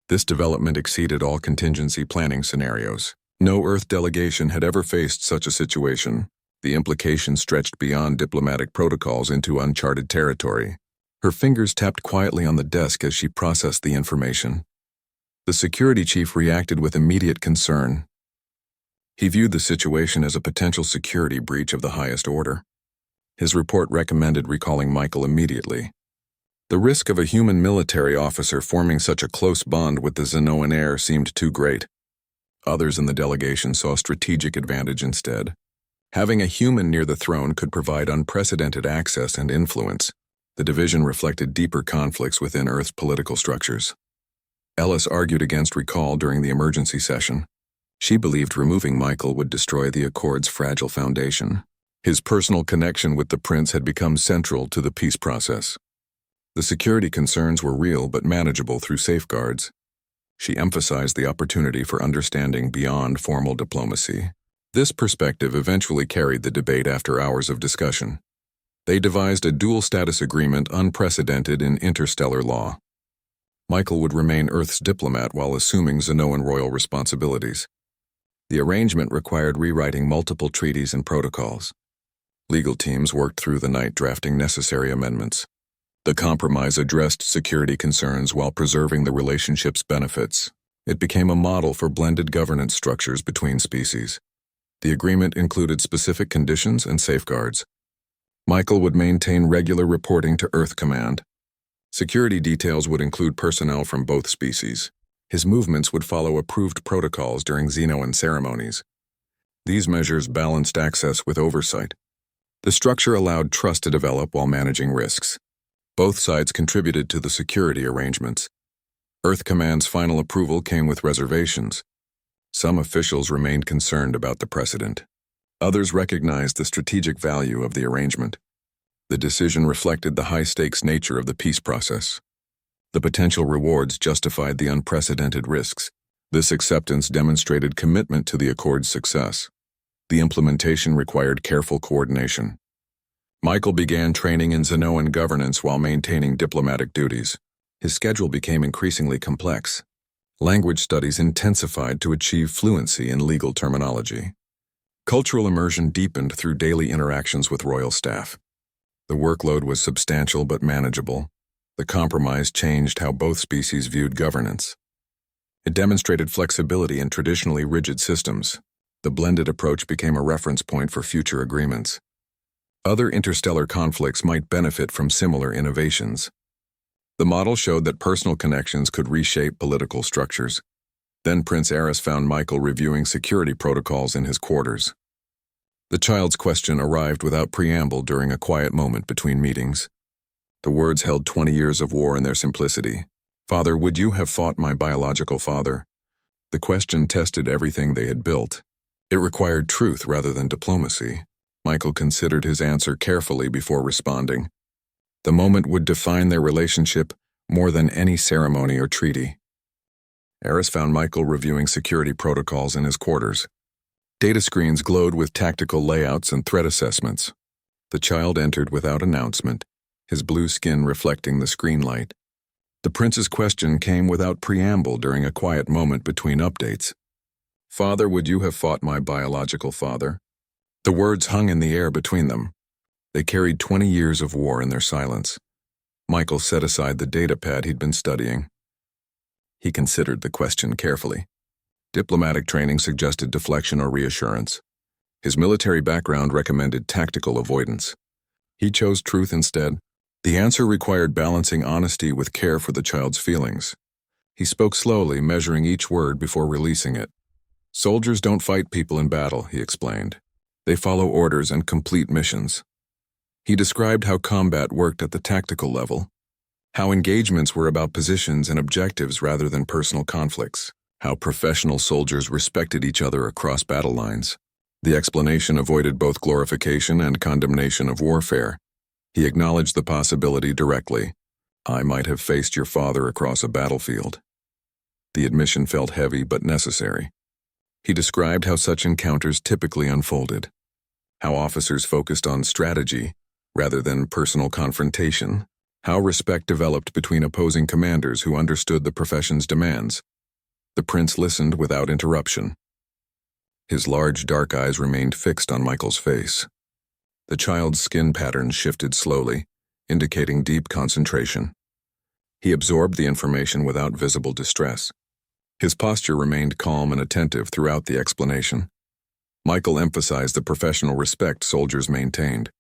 This development exceeded all contingency planning scenarios. No Earth delegation had ever faced such a situation. The implications stretched beyond diplomatic protocols into uncharted territory. Her fingers tapped quietly on the desk as she processed the information. The security chief reacted with immediate concern. He viewed the situation as a potential security breach of the highest order. His report recommended recalling Michael immediately. The risk of a human military officer forming such a close bond with the Xenoan heir seemed too great. Others in the delegation saw strategic advantage instead. Having a human near the throne could provide unprecedented access and influence. The division reflected deeper conflicts within Earth's political structures. Ellis argued against recall during the emergency session. She believed removing Michael would destroy the Accord's fragile foundation. His personal connection with the prince had become central to the peace process. The security concerns were real but manageable through safeguards. She emphasized the opportunity for understanding beyond formal diplomacy. This perspective eventually carried the debate after hours of discussion. They devised a dual-status agreement unprecedented in interstellar law. Michael would remain Earth's diplomat while assuming Xenoan royal responsibilities. The arrangement required rewriting multiple treaties and protocols. Legal teams worked through the night drafting necessary amendments. The compromise addressed security concerns while preserving the relationship's benefits. It became a model for blended governance structures between species. The agreement included specific conditions and safeguards. Michael would maintain regular reporting to Earth Command. Security details would include personnel from both species. His movements would follow approved protocols during Xenoan ceremonies. These measures balanced access with oversight. The structure allowed trust to develop while managing risks. Both sides contributed to the security arrangements. Earth Command's final approval came with reservations. Some officials remained concerned about the precedent. Others recognized the strategic value of the arrangement. The decision reflected the high-stakes nature of the peace process. The potential rewards justified the unprecedented risks. This acceptance demonstrated commitment to the accord's success. The implementation required careful coordination. Michael began training in Xenoan governance while maintaining diplomatic duties. His schedule became increasingly complex. Language studies intensified to achieve fluency in legal terminology. Cultural immersion deepened through daily interactions with royal staff. The workload was substantial but manageable. The compromise changed how both species viewed governance. It demonstrated flexibility in traditionally rigid systems. The blended approach became a reference point for future agreements. Other interstellar conflicts might benefit from similar innovations. The model showed that personal connections could reshape political structures. Then Prince Aris found Michael reviewing security protocols in his quarters. The child's question arrived without preamble during a quiet moment between meetings. The words held 20 years of war in their simplicity. "Father, would you have fought my biological father?" The question tested everything they had built. It required truth rather than diplomacy. Michael considered his answer carefully before responding. The moment would define their relationship more than any ceremony or treaty. Aris found Michael reviewing security protocols in his quarters. Data screens glowed with tactical layouts and threat assessments. The child entered without announcement, his blue skin reflecting the screen light. The prince's question came without preamble during a quiet moment between updates. "Father, would you have fought my biological father?" The words hung in the air between them. They carried 20 years of war in their silence. Michael set aside the datapad he'd been studying. He considered the question carefully. Diplomatic training suggested deflection or reassurance. His military background recommended tactical avoidance. He chose truth instead. The answer required balancing honesty with care for the child's feelings. He spoke slowly, measuring each word before releasing it. "Soldiers don't fight people in battle," he explained. "They follow orders and complete missions." He described how combat worked at the tactical level, how engagements were about positions and objectives rather than personal conflicts, how professional soldiers respected each other across battle lines. The explanation avoided both glorification and condemnation of warfare. He acknowledged the possibility directly. "I might have faced your father across a battlefield." The admission felt heavy but necessary. He described how such encounters typically unfolded, how officers focused on strategy rather than personal confrontation, how respect developed between opposing commanders who understood the profession's demands. The prince listened without interruption. His large dark eyes remained fixed on Michael's face. The child's skin patterns shifted slowly, indicating deep concentration. He absorbed the information without visible distress. His posture remained calm and attentive throughout the explanation. Michael emphasized the professional respect soldiers maintained.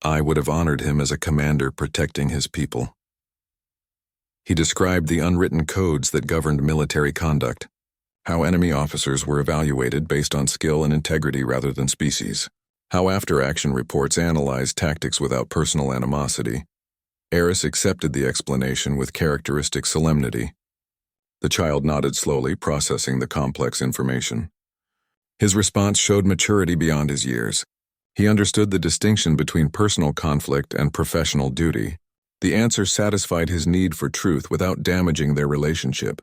"I would have honored him as a commander protecting his people." He described the unwritten codes that governed military conduct, how enemy officers were evaluated based on skill and integrity rather than species, how after-action reports analyzed tactics without personal animosity. Aris accepted the explanation with characteristic solemnity. The child nodded slowly, processing the complex information. His response showed maturity beyond his years. He understood the distinction between personal conflict and professional duty. The answer satisfied his need for truth without damaging their relationship.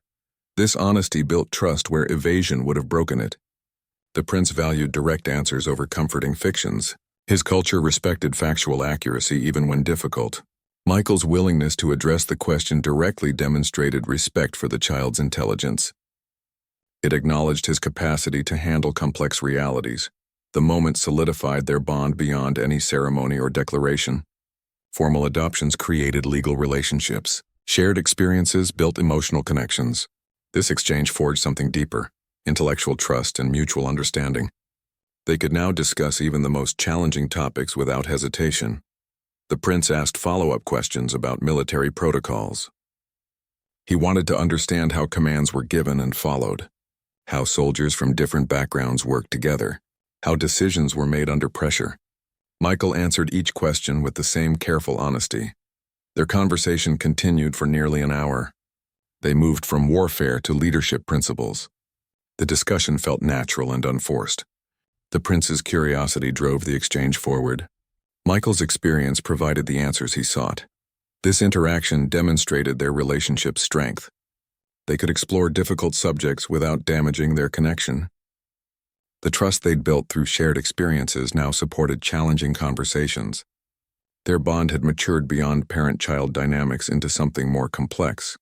This honesty built trust where evasion would have broken it. The prince valued direct answers over comforting fictions. His culture respected factual accuracy even when difficult. Michael's willingness to address the question directly demonstrated respect for the child's intelligence. It acknowledged his capacity to handle complex realities. The moment solidified their bond beyond any ceremony or declaration. Formal adoptions created legal relationships. Shared experiences built emotional connections. This exchange forged something deeper, intellectual trust and mutual understanding. They could now discuss even the most challenging topics without hesitation. The prince asked follow-up questions about military protocols. He wanted to understand how commands were given and followed, how soldiers from different backgrounds worked together, how decisions were made under pressure. Michael answered each question with the same careful honesty. Their conversation continued for nearly an hour. They moved from warfare to leadership principles. The discussion felt natural and unforced. The prince's curiosity drove the exchange forward. Michael's experience provided the answers he sought. This interaction demonstrated their relationship's strength. They could explore difficult subjects without damaging their connection. The trust they'd built through shared experiences now supported challenging conversations. Their bond had matured beyond parent-child dynamics into something more complex.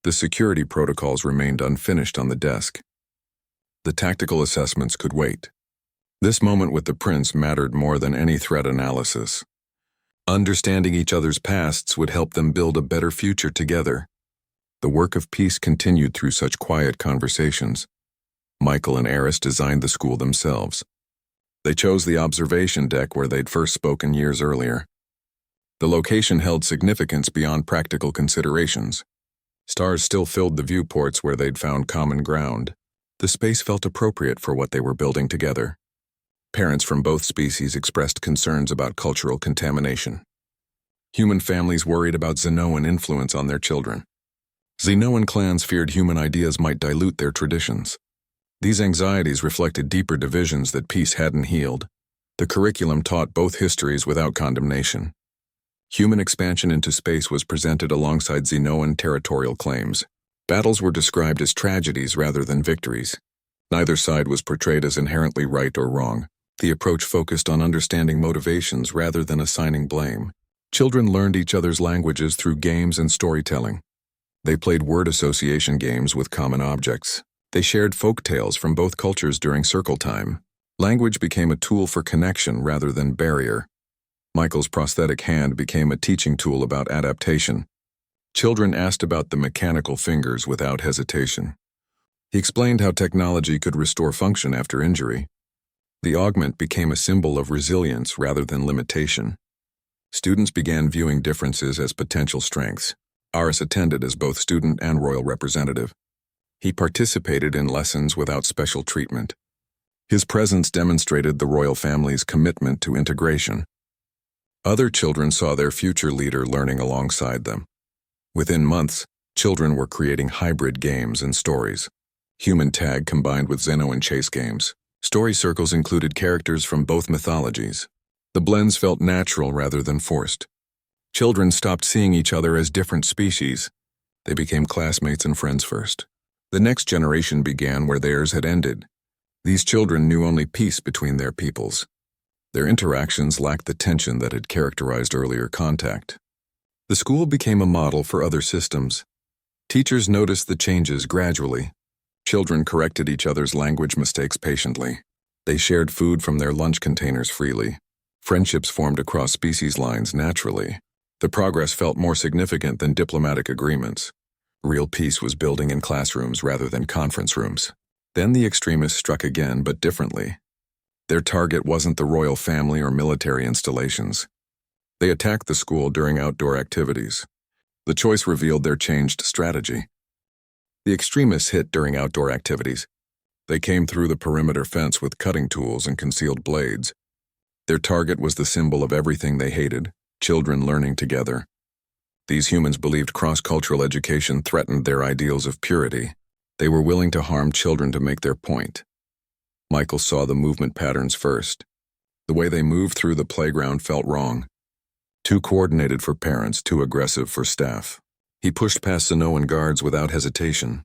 The security protocols remained unfinished on the desk. The tactical assessments could wait. This moment with the prince mattered more than any threat analysis. Understanding each other's pasts would help them build a better future together. The work of peace continued through such quiet conversations. Michael and Eris designed the school themselves. They chose the observation deck where they'd first spoken years earlier. The location held significance beyond practical considerations. Stars still filled the viewports where they'd found common ground. The space felt appropriate for what they were building together. Parents from both species expressed concerns about cultural contamination. Human families worried about Xenoan influence on their children. Xenoan clans feared human ideas might dilute their traditions. These anxieties reflected deeper divisions that peace hadn't healed. The curriculum taught both histories without condemnation. Human expansion into space was presented alongside Xenoan territorial claims. Battles were described as tragedies rather than victories. Neither side was portrayed as inherently right or wrong. The approach focused on understanding motivations rather than assigning blame. Children learned each other's languages through games and storytelling. They played word association games with common objects. They shared folk tales from both cultures during circle time. Language became a tool for connection rather than barrier. Michael's prosthetic hand became a teaching tool about adaptation. Children asked about the mechanical fingers without hesitation. He explained how technology could restore function after injury. The augment became a symbol of resilience rather than limitation. Students began viewing differences as potential strengths. Aris attended as both student and royal representative. He participated in lessons without special treatment. His presence demonstrated the royal family's commitment to integration. Other children saw their future leader learning alongside them. Within months, children were creating hybrid games and stories. Human tag combined with Xenoan chase games. Story circles included characters from both mythologies. The blends felt natural rather than forced. Children stopped seeing each other as different species. They became classmates and friends first. The next generation began where theirs had ended. These children knew only peace between their peoples. Their interactions lacked the tension that had characterized earlier contact. The school became a model for other systems. Teachers noticed the changes gradually. Children corrected each other's language mistakes patiently. They shared food from their lunch containers freely. Friendships formed across species lines naturally. The progress felt more significant than diplomatic agreements. Real peace was building in classrooms rather than conference rooms. Then the extremists struck again, but differently. Their target wasn't the royal family or military installations. They attacked the school during outdoor activities. The choice revealed their changed strategy. The extremists hit during outdoor activities. They came through the perimeter fence with cutting tools and concealed blades. Their target was the symbol of everything they hated, children learning together. These humans believed cross-cultural education threatened their ideals of purity. They were willing to harm children to make their point. Michael saw the movement patterns first. The way they moved through the playground felt wrong. Too coordinated for parents, too aggressive for staff. He pushed past Xenoan guards without hesitation.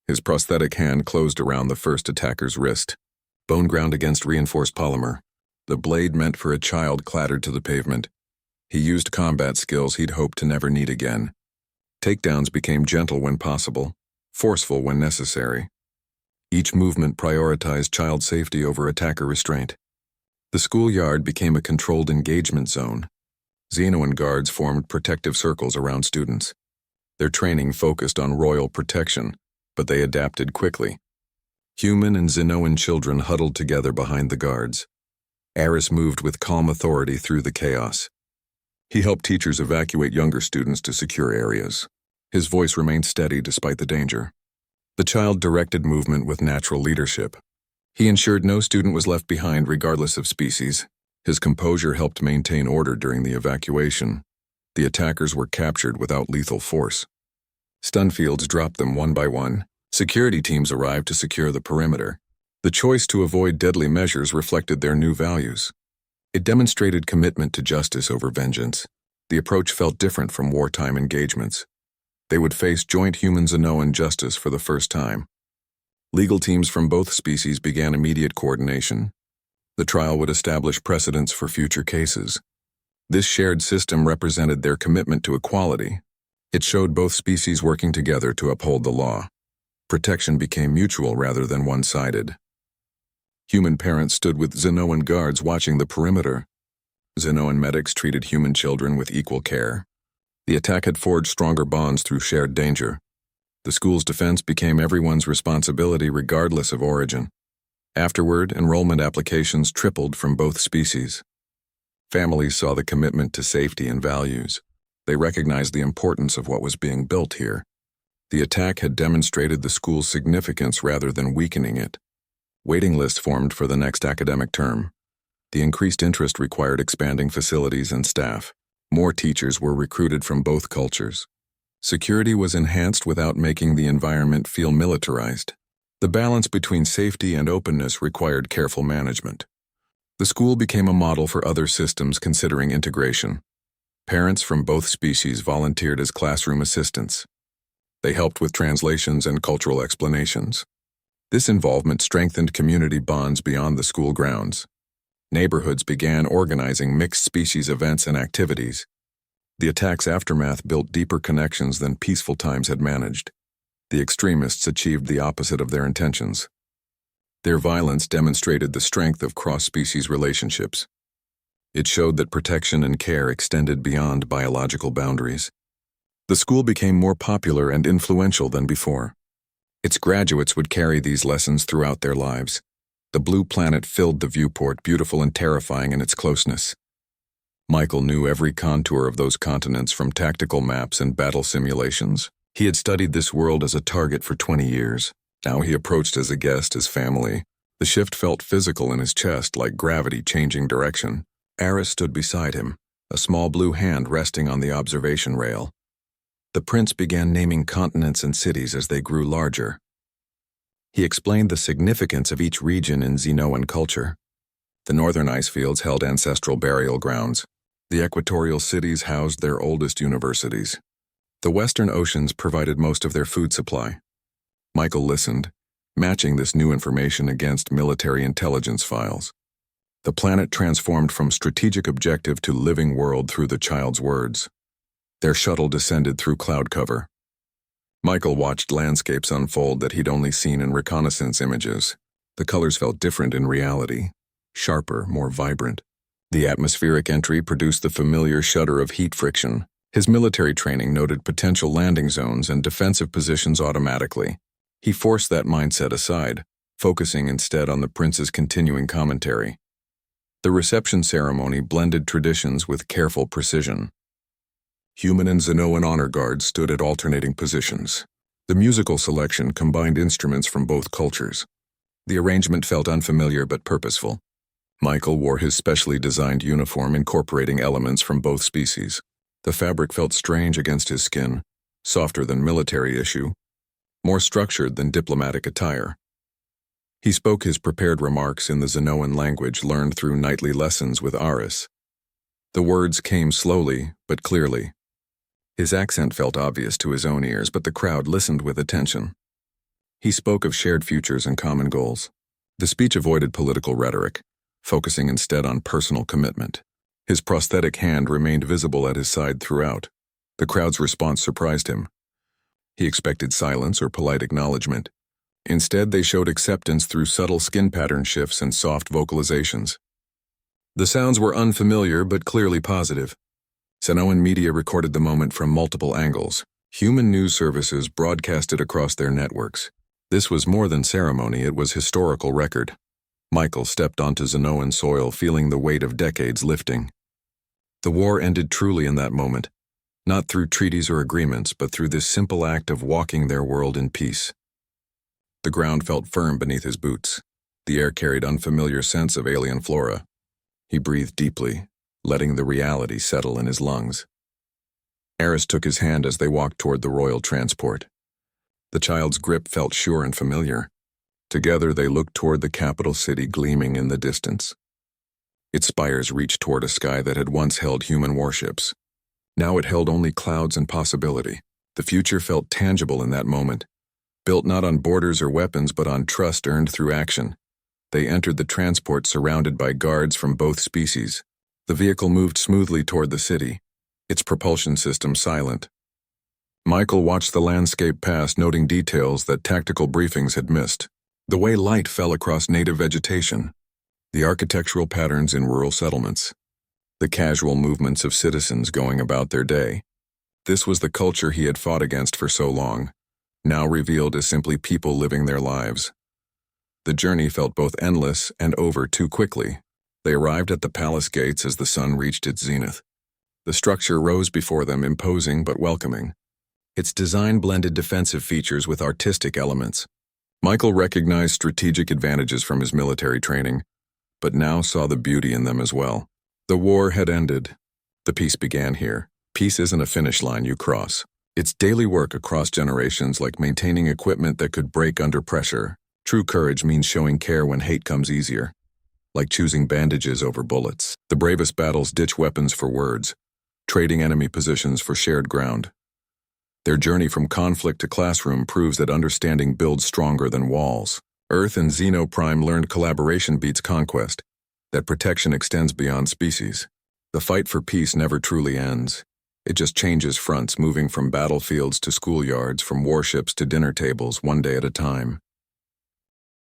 His prosthetic hand closed around the first attacker's wrist. Bone ground against reinforced polymer. The blade meant for a child clattered to the pavement. He used combat skills he'd hoped to never need again. Takedowns became gentle when possible, forceful when necessary. Each movement prioritized child safety over attacker restraint. The schoolyard became a controlled engagement zone. Xenoan guards formed protective circles around students. Their training focused on royal protection, but they adapted quickly. Human and Xenoan children huddled together behind the guards. Eris moved with calm authority through the chaos. He helped teachers evacuate younger students to secure areas. His voice remained steady despite the danger. The child directed movement with natural leadership. He ensured no student was left behind regardless of species. His composure helped maintain order during the evacuation. The attackers were captured without lethal force. Stun fields dropped them one by one. Security teams arrived to secure the perimeter. The choice to avoid deadly measures reflected their new values. It demonstrated commitment to justice over vengeance. The approach felt different from wartime engagements. They would face joint human-Xenoan justice for the first time. Legal teams from both species began immediate coordination. The trial would establish precedents for future cases. This shared system represented their commitment to equality. It showed both species working together to uphold the law. Protection became mutual rather than one-sided. Human parents stood with Xenoan guards watching the perimeter. Xenoan medics treated human children with equal care. The attack had forged stronger bonds through shared danger. The school's defense became everyone's responsibility regardless of origin. Afterward, enrollment applications tripled from both species. Families saw the commitment to safety and values. They recognized the importance of what was being built here. The attack had demonstrated the school's significance rather than weakening it. Waiting lists formed for the next academic term. The increased interest required expanding facilities and staff. More teachers were recruited from both cultures. Security was enhanced without making the environment feel militarized. The balance between safety and openness required careful management. The school became a model for other systems considering integration. Parents from both species volunteered as classroom assistants. They helped with translations and cultural explanations. This involvement strengthened community bonds beyond the school grounds. Neighborhoods began organizing mixed-species events and activities. The attack's aftermath built deeper connections than peaceful times had managed. The extremists achieved the opposite of their intentions. Their violence demonstrated the strength of cross-species relationships. It showed that protection and care extended beyond biological boundaries. The school became more popular and influential than before. Its graduates would carry these lessons throughout their lives. The blue planet filled the viewport, beautiful and terrifying in its closeness. Michael knew every contour of those continents from tactical maps and battle simulations. He had studied this world as a target for 20 years. Now he approached as a guest, as family. The shift felt physical in his chest, like gravity changing direction. Aris stood beside him, a small blue hand resting on the observation rail. The prince began naming continents and cities as they grew larger. He explained the significance of each region in Xenoan culture. The northern ice fields held ancestral burial grounds. The equatorial cities housed their oldest universities. The western oceans provided most of their food supply. Michael listened, matching this new information against military intelligence files. The planet transformed from strategic objective to living world through the child's words. Their shuttle descended through cloud cover. Michael watched landscapes unfold that he'd only seen in reconnaissance images. The colors felt different in reality, sharper, more vibrant. The atmospheric entry produced the familiar shudder of heat friction. His military training noted potential landing zones and defensive positions automatically. He forced that mindset aside, focusing instead on the prince's continuing commentary. The reception ceremony blended traditions with careful precision. Human and Xenoan honor guards stood at alternating positions. The musical selection combined instruments from both cultures. The arrangement felt unfamiliar but purposeful. Michael wore his specially designed uniform incorporating elements from both species. The fabric felt strange against his skin, softer than military issue, more structured than diplomatic attire. He spoke his prepared remarks in the Xenoan language learned through nightly lessons with Aris. The words came slowly but clearly. His accent felt obvious to his own ears, but the crowd listened with attention. He spoke of shared futures and common goals. The speech avoided political rhetoric, focusing instead on personal commitment. His prosthetic hand remained visible at his side throughout. The crowd's response surprised him. He expected silence or polite acknowledgement. Instead, they showed acceptance through subtle skin pattern shifts and soft vocalizations. The sounds were unfamiliar but clearly positive. Xenoan media recorded the moment from multiple angles. Human news services broadcasted across their networks. This was more than ceremony, it was historical record. Michael stepped onto Xenoan soil, feeling the weight of decades lifting. The war ended truly in that moment, not through treaties or agreements, but through this simple act of walking their world in peace. The ground felt firm beneath his boots. The air carried unfamiliar scents of alien flora. He breathed deeply, letting the reality settle in his lungs. Aris took his hand as they walked toward the royal transport. The child's grip felt sure and familiar. Together they looked toward the capital city gleaming in the distance. Its spires reached toward a sky that had once held human warships. Now it held only clouds and possibility. The future felt tangible in that moment, built not on borders or weapons but on trust earned through action. They entered the transport surrounded by guards from both species. The vehicle moved smoothly toward the city, its propulsion system silent. Michael watched the landscape pass, noting details that tactical briefings had missed. The way light fell across native vegetation, the architectural patterns in rural settlements, the casual movements of citizens going about their day. This was the culture he had fought against for so long, now revealed as simply people living their lives. The journey felt both endless and over too quickly. They arrived at the palace gates as the sun reached its zenith. The structure rose before them, imposing but welcoming. Its design blended defensive features with artistic elements. Michael recognized strategic advantages from his military training, but now saw the beauty in them as well. The war had ended. The peace began here. Peace isn't a finish line you cross. It's daily work across generations, like maintaining equipment that could break under pressure. True courage means showing care when hate comes easier, like choosing bandages over bullets. The bravest battles ditch weapons for words, trading enemy positions for shared ground. Their journey from conflict to classroom proves that understanding builds stronger than walls. Earth and Xeno Prime learned collaboration beats conquest, that protection extends beyond species. The fight for peace never truly ends. It just changes fronts, moving from battlefields to schoolyards, from warships to dinner tables, one day at a time.